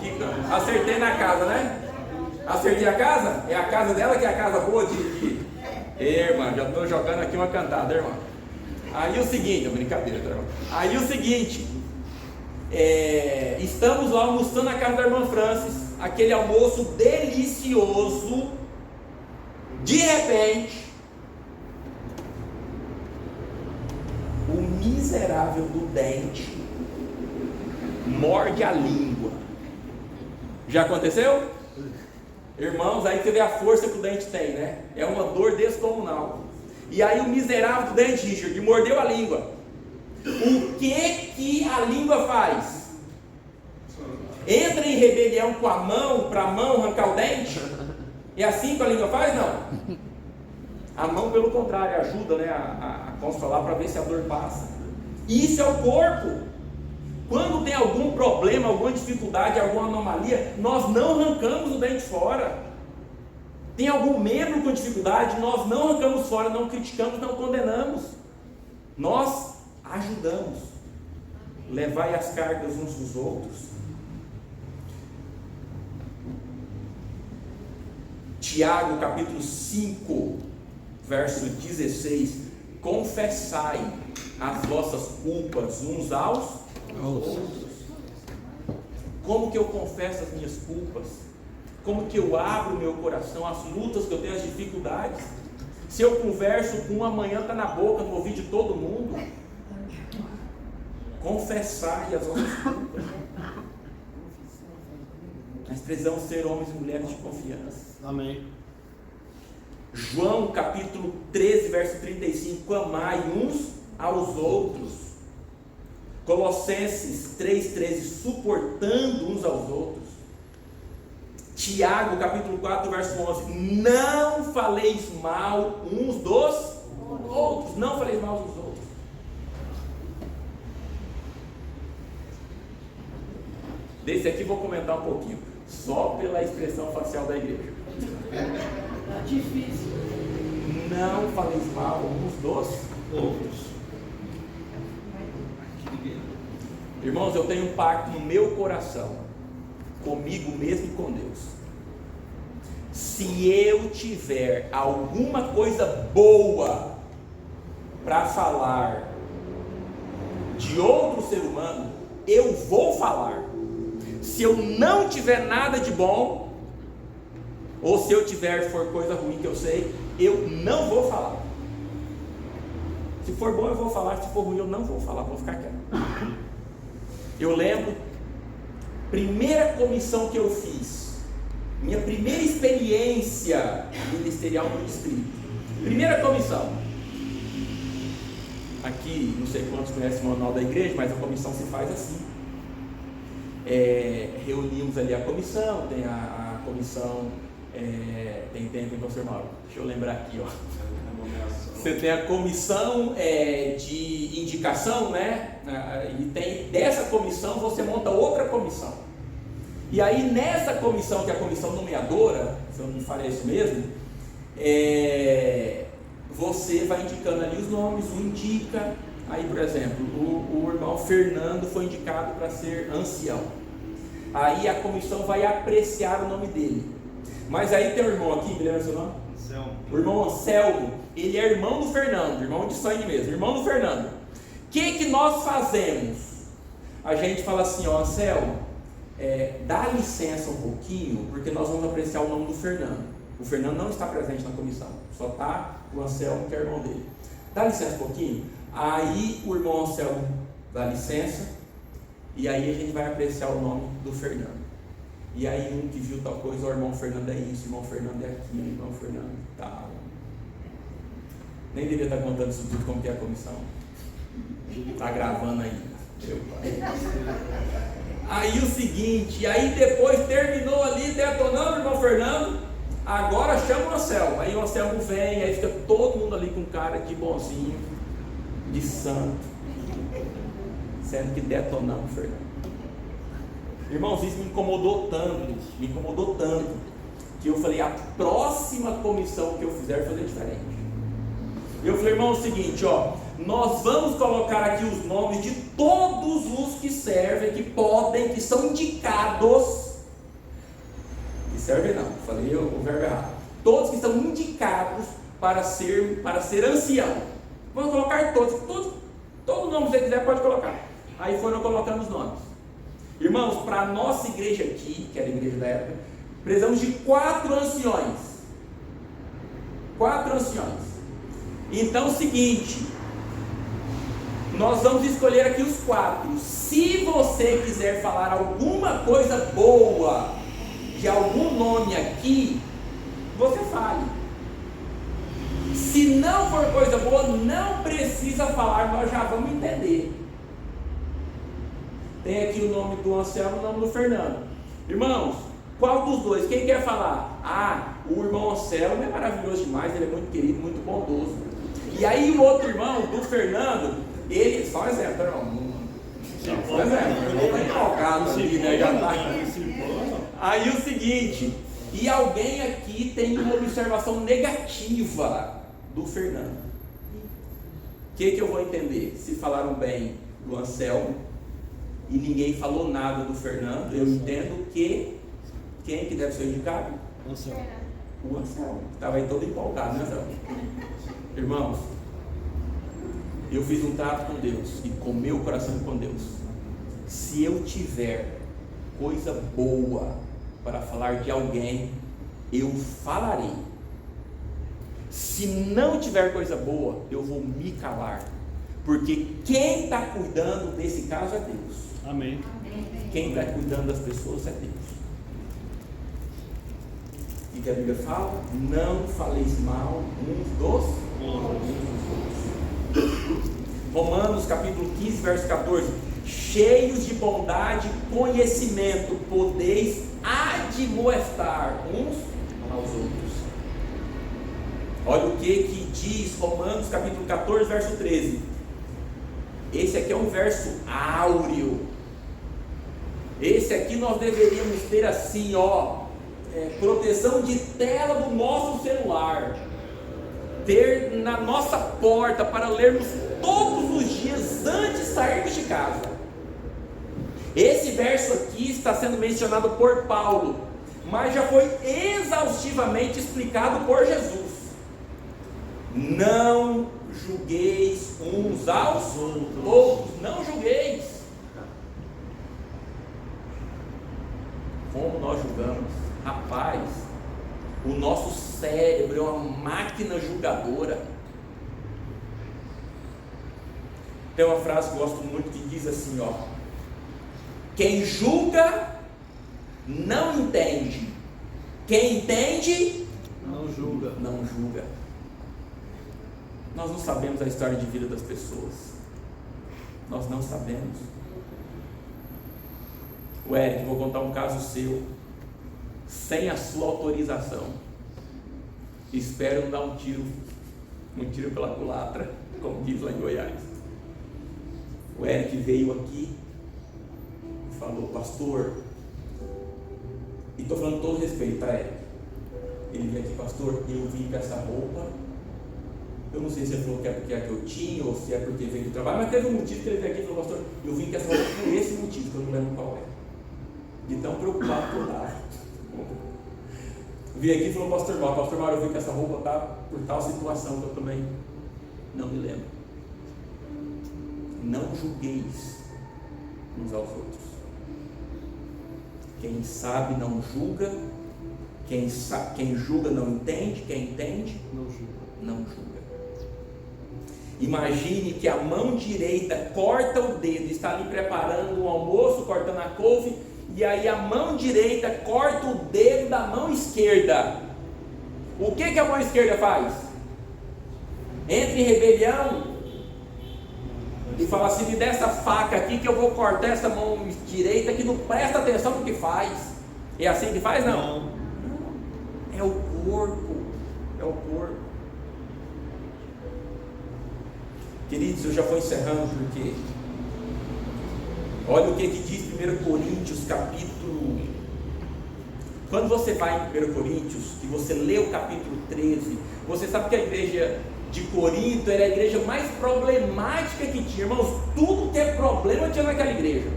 Acertei na casa, né? Acertei a casa? É a casa dela que é a casa boa de... Irmã, já estou jogando aqui uma cantada, irmã. Aí o seguinte, brincadeira, tá, irmã? Aí o seguinte, estamos lá almoçando na casa da irmã Francis, aquele almoço delicioso. De repente, o miserável do dente morde a língua. Já aconteceu? Irmãos, aí você vê a força que o dente tem, né? É uma dor descomunal. E aí o miserável do dente, Richard, mordeu a língua. O que a língua faz? Entra em rebelião com a mão, para a mão arrancar o dente? É assim que a língua faz? Não. A mão, pelo contrário, ajuda, né, a consolar para ver se a dor passa. Isso é o corpo. Quando tem algum problema, alguma dificuldade, alguma anomalia, nós não arrancamos o dente fora. Tem algum membro com dificuldade, nós não arrancamos fora, não criticamos, não condenamos. Nós ajudamos. Levai as cargas uns dos outros. Tiago capítulo 5, verso 16: confessai as vossas culpas uns aos outros. Como que eu confesso as minhas culpas? Como que eu abro meu coração, as lutas que eu tenho, as dificuldades? Se eu converso com um, amanhã está na boca, no ouvido de todo mundo. Confessai as vossas culpas. Nós precisamos ser homens e mulheres de confiança. Amém. João capítulo 13, verso 35: amai uns aos outros. Colossenses 3,13: suportando uns aos outros. Tiago capítulo 4, verso 11: não faleis mal uns dos outros. Não faleis mal uns dos outros. Desse aqui vou comentar um pouquinho, só pela expressão facial da igreja. Difícil. Não faleis mal uns dos outros. Irmãos, eu tenho um pacto no meu coração, comigo mesmo e com Deus. Se eu tiver alguma coisa boa para falar de outro ser humano, eu vou falar. Se eu não tiver nada de bom, ou se eu tiver for coisa ruim que eu sei, eu não vou falar. Se for bom eu vou falar, se for ruim eu não vou falar, vou ficar quieto. Eu lembro, primeira comissão que eu fiz, minha primeira experiência ministerial no Espírito, primeira comissão. Aqui, não sei quantos conhecem o manual da igreja, mas a comissão se faz assim. Reunimos ali a comissão, tem a comissão, tem pastor Mauro, deixa eu lembrar aqui, ó. Você tem a comissão de indicação, né? E tem dessa comissão você monta outra comissão. E aí nessa comissão, que é a comissão nomeadora, se eu não falei isso mesmo, você vai indicando ali os nomes, um indica. Aí, por exemplo, o irmão Fernando foi indicado para ser ancião. Aí a comissão vai apreciar o nome dele. Mas aí tem o irmão aqui, me lembra seu nome? Anselmo. O irmão Anselmo, ele é irmão do Fernando, irmão de sangue mesmo, irmão do Fernando. O que nós fazemos? A gente fala assim, ó, Anselmo, dá licença um pouquinho, porque nós vamos apreciar o nome do Fernando. O Fernando não está presente na comissão, só está o Anselmo, que é irmão dele. Dá licença um pouquinho. Aí o irmão Anselmo dá licença, e aí a gente vai apreciar o nome do Fernando. E aí um que viu tal coisa, o irmão Fernando é isso, o irmão Fernando é aquilo, o irmão Fernando tal. Nem devia estar contando isso tudo como que é a comissão. Está gravando ainda. Meu pai. Aí o seguinte, aí depois terminou ali detonando o irmão Fernando, agora chama o Anselmo. Aí o Anselmo vem, aí fica todo mundo ali com cara de bonzinho, de santo, sendo que detonamos o Fernando. Irmãos, isso me incomodou tanto, que eu falei, a próxima comissão que eu fizer, eu vou fazer diferente. Eu falei, irmão, é o seguinte, ó, nós vamos colocar aqui os nomes de todos os que servem, que podem, que são indicados, que servem não, falei o verbo errado, todos que estão indicados para ser ancião. Vamos colocar todo nome que você quiser pode colocar. Aí foram colocando os nomes. Irmãos, para a nossa igreja aqui, que era a igreja da época, precisamos de 4 anciões. 4 anciões. Então é o seguinte, nós vamos escolher aqui os 4. Se você quiser falar alguma coisa boa de algum nome aqui, você fale. Se não for coisa boa, não precisa falar, nós já vamos entender. Tem aqui o nome do Anselmo e o nome do Fernando. Irmãos, qual dos dois? Quem quer falar? Ah, o irmão Anselmo é maravilhoso demais, ele é muito querido, muito bondoso. E aí o outro irmão, do Fernando, ele, só um exemplo, irmão. Só um exemplo, eu estou empolgado ali, né? Já tá. Aí o seguinte, e alguém aqui tem uma observação negativa do Fernando. O que eu vou entender? Se falaram bem do Anselmo e ninguém falou nada do Fernando, eu entendo que quem que deve ser indicado? O Anselmo. Estava aí todo empolgado, né, Anselmo? Irmãos, eu fiz um trato com Deus e com meu coração com Deus. Se eu tiver coisa boa para falar de alguém, eu falarei. Se não tiver coisa boa, eu vou me calar, porque quem está cuidando desse caso é Deus. Amém. Quem está cuidando das pessoas é Deus. E que a Bíblia fala? Não faleis mal uns dos outros. Romanos capítulo 15, verso 14. Cheios de bondade e conhecimento, podeis admoestar uns aos outros. Olha o que diz Romanos capítulo 14, verso 13. Esse aqui é um verso áureo. Esse aqui nós deveríamos ter assim, proteção de tela do nosso celular, ter na nossa porta para lermos todos os dias antes de sairmos de casa. Esse verso aqui está sendo mencionado por Paulo, mas já foi exaustivamente explicado por Jesus. Não julgueis uns aos outros, não julgueis. Como nós julgamos? Rapaz, o nosso cérebro é uma máquina julgadora. Tem uma frase que eu gosto muito que diz assim, quem julga não entende, quem entende Não julga. não julga. Nós não sabemos a história de vida das pessoas, nós não sabemos. O Eric, vou contar um caso seu, sem a sua autorização. Espero não dar um tiro pela culatra, como diz lá em Goiás. O Eric veio aqui e falou, pastor, e estou falando com todo respeito, tá, Eric? Ele veio aqui, pastor, eu vim com essa roupa, eu não sei se ele falou que é porque é que eu tinha, ou se é porque veio do trabalho, mas teve um motivo que ele veio aqui e falou, pastor, eu vim com essa roupa por esse motivo, que eu não lembro qual é. De tão preocupado que eu estava. Vim aqui e falou, pastor Mauro, eu vi que essa roupa está por tal situação que eu também não me lembro. Não julgueis uns aos outros. Quem sabe não julga, quem julga não entende, quem entende não julga. Imagine que a mão direita corta o dedo, está ali preparando o almoço, cortando a couve, e aí a mão direita corta o dedo da mão esquerda. O que a mão esquerda faz? Entra em rebelião e fala assim, me dá essa faca aqui que eu vou cortar essa mão direita que não presta atenção no que faz. É assim que faz? Não. É o corpo. É o corpo. Queridos, eu já vou encerrando porque olha o que diz 1 Coríntios capítulo. Quando você vai em 1 Coríntios e você lê o capítulo 13, você sabe que a igreja de Corinto era a igreja mais problemática que tinha, irmãos, tudo que é problema tinha naquela igreja.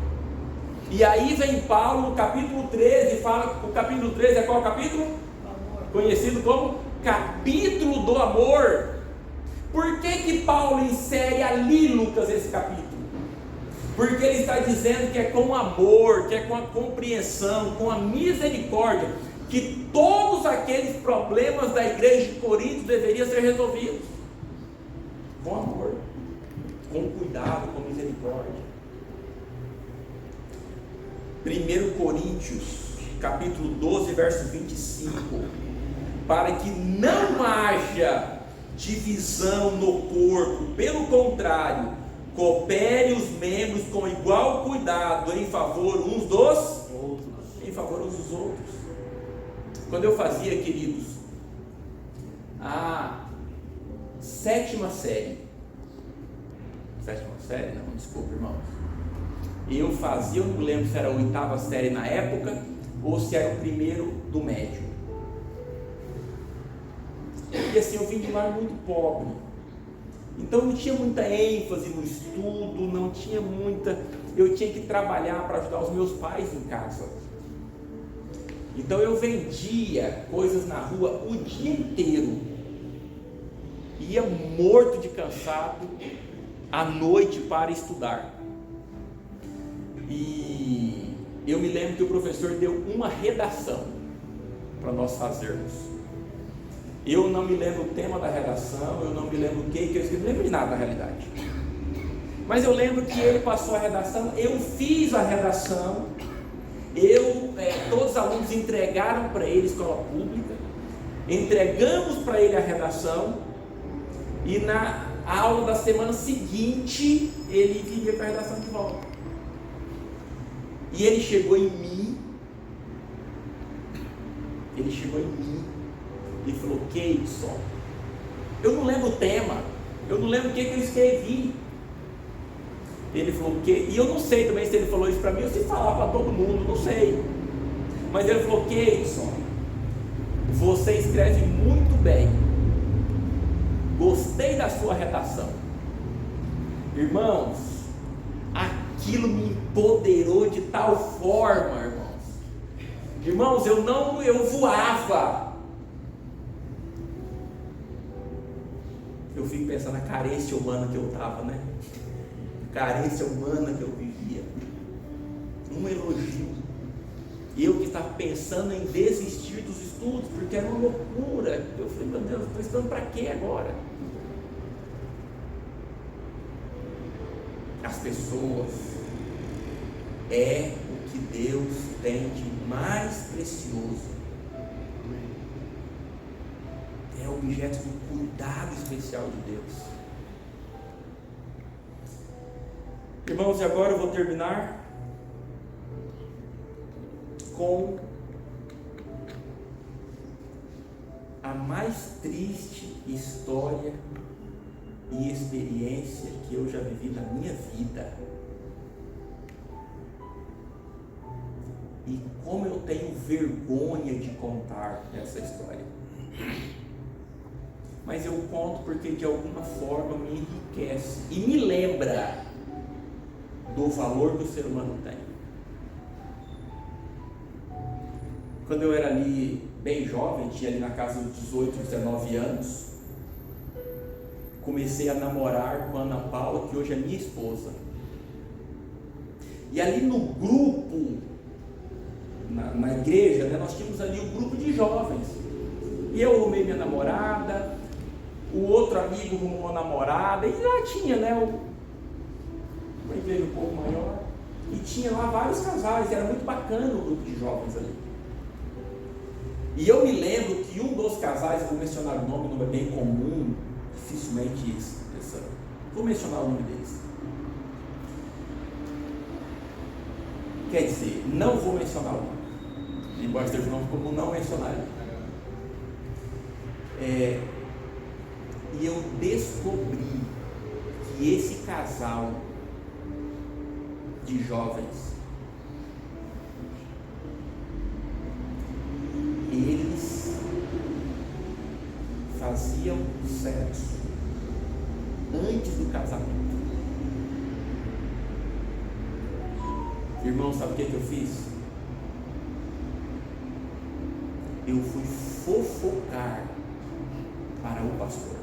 E aí vem Paulo no capítulo 13 e fala, o capítulo 13 é qual capítulo? Amor. Conhecido como capítulo do amor. Por que Paulo insere ali, Lucas, esse capítulo? Porque ele está dizendo que é com amor, que é com a compreensão, com a misericórdia, que todos aqueles problemas da igreja de Corinto deveriam ser resolvidos. Com amor, com cuidado, com misericórdia. 1 Coríntios, capítulo 12, verso 25. Para que não haja divisão no corpo, pelo contrário, coopere os membros com igual cuidado em favor uns dos outros. Em favor uns dos outros. Quando eu fazia, queridos, a sétima série, não, desculpa, irmãos. Eu fazia, eu não lembro se era a 8ª série na época ou se era o primeiro do médio. E assim, eu vim de lar muito pobre, então não tinha muita ênfase no estudo, não tinha muita, eu tinha que trabalhar para ajudar os meus pais em casa. Então eu vendia coisas na rua o dia inteiro, ia morto de cansado à noite para estudar. E eu me lembro que o professor deu uma redação para nós fazermos. Eu não me lembro o tema da redação, eu não me lembro o que eu escrevi, não lembro de nada na realidade. Mas eu lembro que ele passou a redação, eu fiz a redação, todos os alunos entregaram para ele, escola pública, entregamos para ele a redação, e na aula da semana seguinte, ele viria com a redação de volta. E ele chegou em mim, e falou, Keidson, eu não lembro o tema, eu não lembro o que eu escrevi, Ele falou o quê? E eu não sei também se ele falou isso para mim ou se falar para todo mundo, não sei. Mas ele falou: Keidson, você escreve muito bem. Gostei da sua redação. Irmãos, aquilo me empoderou de tal forma, irmãos. Irmãos, eu voava. Eu fico pensando na carência humana que eu estava, né? Carência humana que eu vivia. Um elogio. Eu que estava pensando em desistir dos estudos, porque era uma loucura. Eu falei: meu Deus, estou estudando para quê agora? As pessoas é o que Deus tem de mais precioso. É objeto do cuidado especial de Deus. Irmãos, e agora eu vou terminar com a mais triste história e experiência que eu já vivi na minha vida. E como eu tenho vergonha de contar essa história. Mas eu conto porque de alguma forma me enriquece e me lembra do valor que o ser humano tem. Quando eu era ali bem jovem, tinha ali na casa dos 18, 19 anos, comecei a namorar com a Ana Paula, que hoje é minha esposa. E ali no grupo, na igreja, né, nós tínhamos ali um grupo de jovens. E eu arrumei minha namorada, o outro amigo arrumou uma namorada, e lá tinha, né, uma igreja um pouco maior, e tinha lá vários casais, era muito bacana o grupo de jovens ali. E eu me lembro que um dos casais, eu vou mencionar o nome é bem comum, dificilmente vou mencionar o nome deles. Quer dizer, não vou mencionar o nome, embora esteja o nome comum, não mencionaria. E eu descobri que esse casal de jovens, eles faziam sexo antes do casamento. Irmão, sabe o que eu fiz? Eu fui fofocar para o pastor.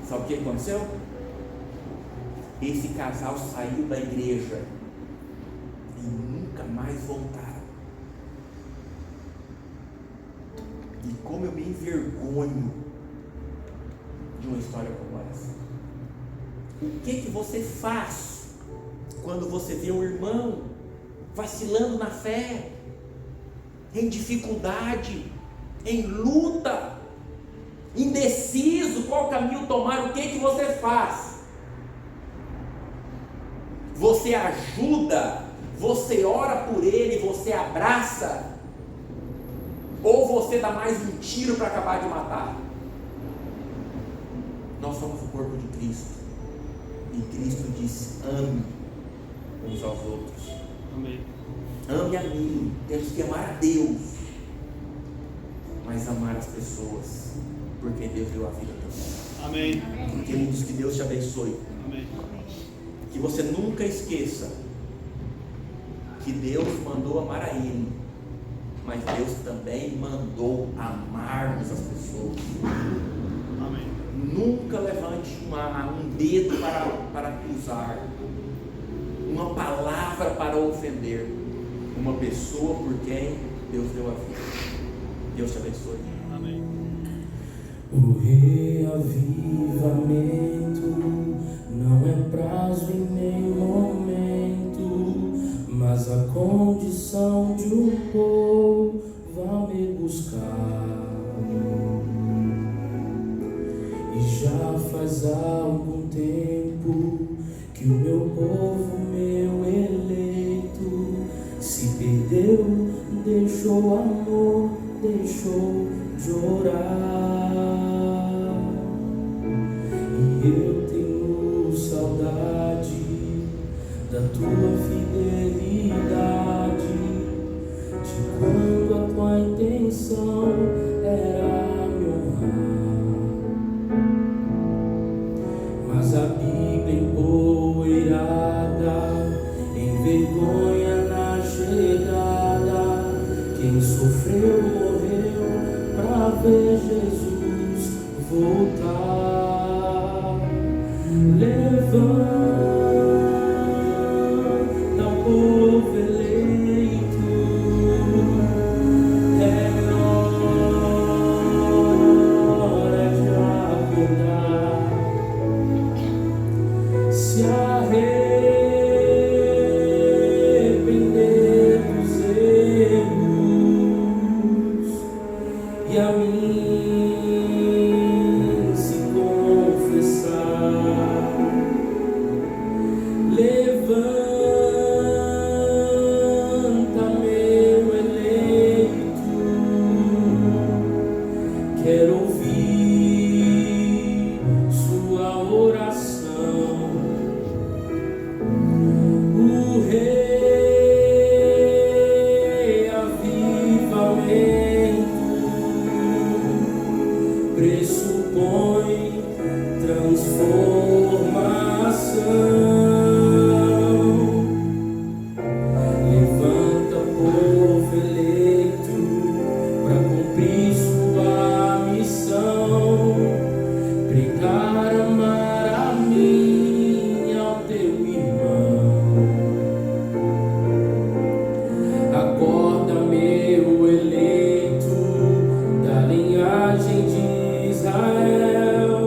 Sabe o que aconteceu? Esse casal saiu da igreja e nunca mais voltaram. E como eu me envergonho de uma história como essa. O que você faz quando você vê um irmão vacilando na fé, em dificuldade, em luta, indeciso qual caminho tomar? O que você faz? Você ajuda, você ora por ele, você abraça, ou você dá mais um tiro para acabar de matar? Nós somos o corpo de Cristo, e Cristo disse: ame uns aos outros. Amém. Ame a mim. Temos que amar a Deus, mas amar as pessoas, porque Deus deu a vida também. Amém. Queridos, que Deus te abençoe. Amém. Que você nunca esqueça que Deus mandou amar a Ele, mas Deus também mandou amarmos as pessoas. Amém. Nunca levante um dedo para acusar, uma palavra para ofender uma pessoa por quem Deus deu a vida. Deus te abençoe. Amém. O reavivamento não é prazo e nem momento, mas a condição de um povo a me buscar. E já faz algum tempo que o meu povo, meu eleito, se perdeu, deixou amor, deixou de orar. E eu tenho saudade da tua fidelidade, de quando a tua intenção era me honrar. Mas a Bíblia empoeirada, em vergonha na chegada, quem sofreu morreu pra ver Jesus voltar. Levanta, povo eleito, é hora de acordar, se arrepender dos erros e a mim se confessar. Levanta, meu eleito, quero ouvir sua oração. O reavivamento pressupõe transformação. Levanta, povo eleito, para cumprir sua missão, pregar, amar a mim e ao teu irmão. Acorda, meu eleito, da linhagem de Israel,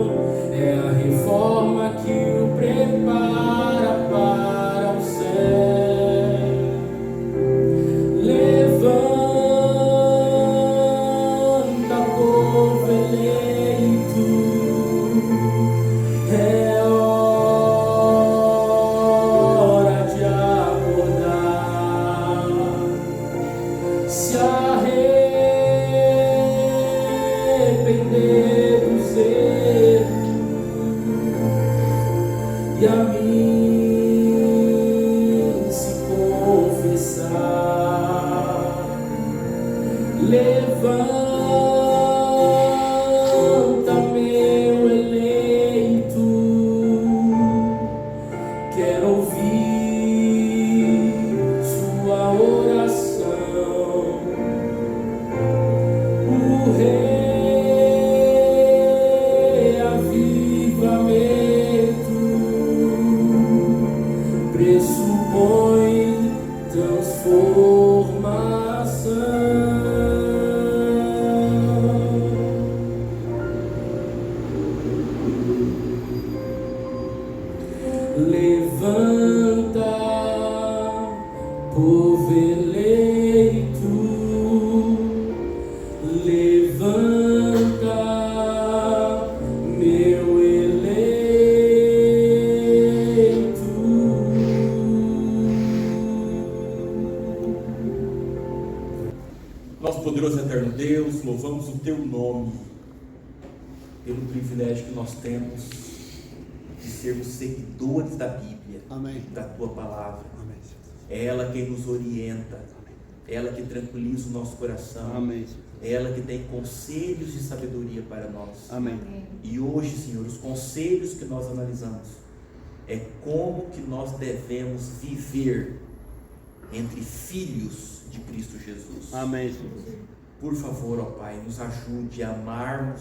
é a reforma que o prepara para o céu. Levanta, povo eleito, é hora de acordar, se arrepender dos erros e a mim se confessar. Levanta, meu eleito, quero ouvir sua oração. O reavivamento pressupõe transformação. Levanta, povo eleito, levanta, meu eleito. Nosso poderoso e eterno Deus, louvamos o Teu nome pelo privilégio que nós temos de sermos seguidores da Bíblia, Amém. da Tua Palavra. Amém. É ela quem nos orienta, é ela que tranquiliza o nosso coração, Amém. é ela que tem conselhos de sabedoria para nós. Amém. E hoje, Senhor, os conselhos que nós analisamos é como que nós devemos viver entre filhos de Cristo Jesus. Amém. Por favor, ó Pai, nos ajude a amarmos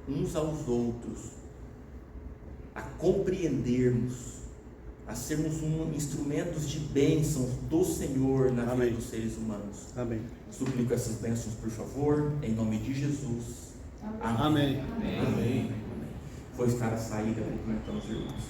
uns aos outros, a compreendermos, a sermos instrumentos de bênçãos do Senhor na Amém. vida dos seres humanos. Amém. Suplico essas bênçãos, por favor, em nome de Jesus. Amém. Amém. Foi estar a saída, cumprimentando os irmãos.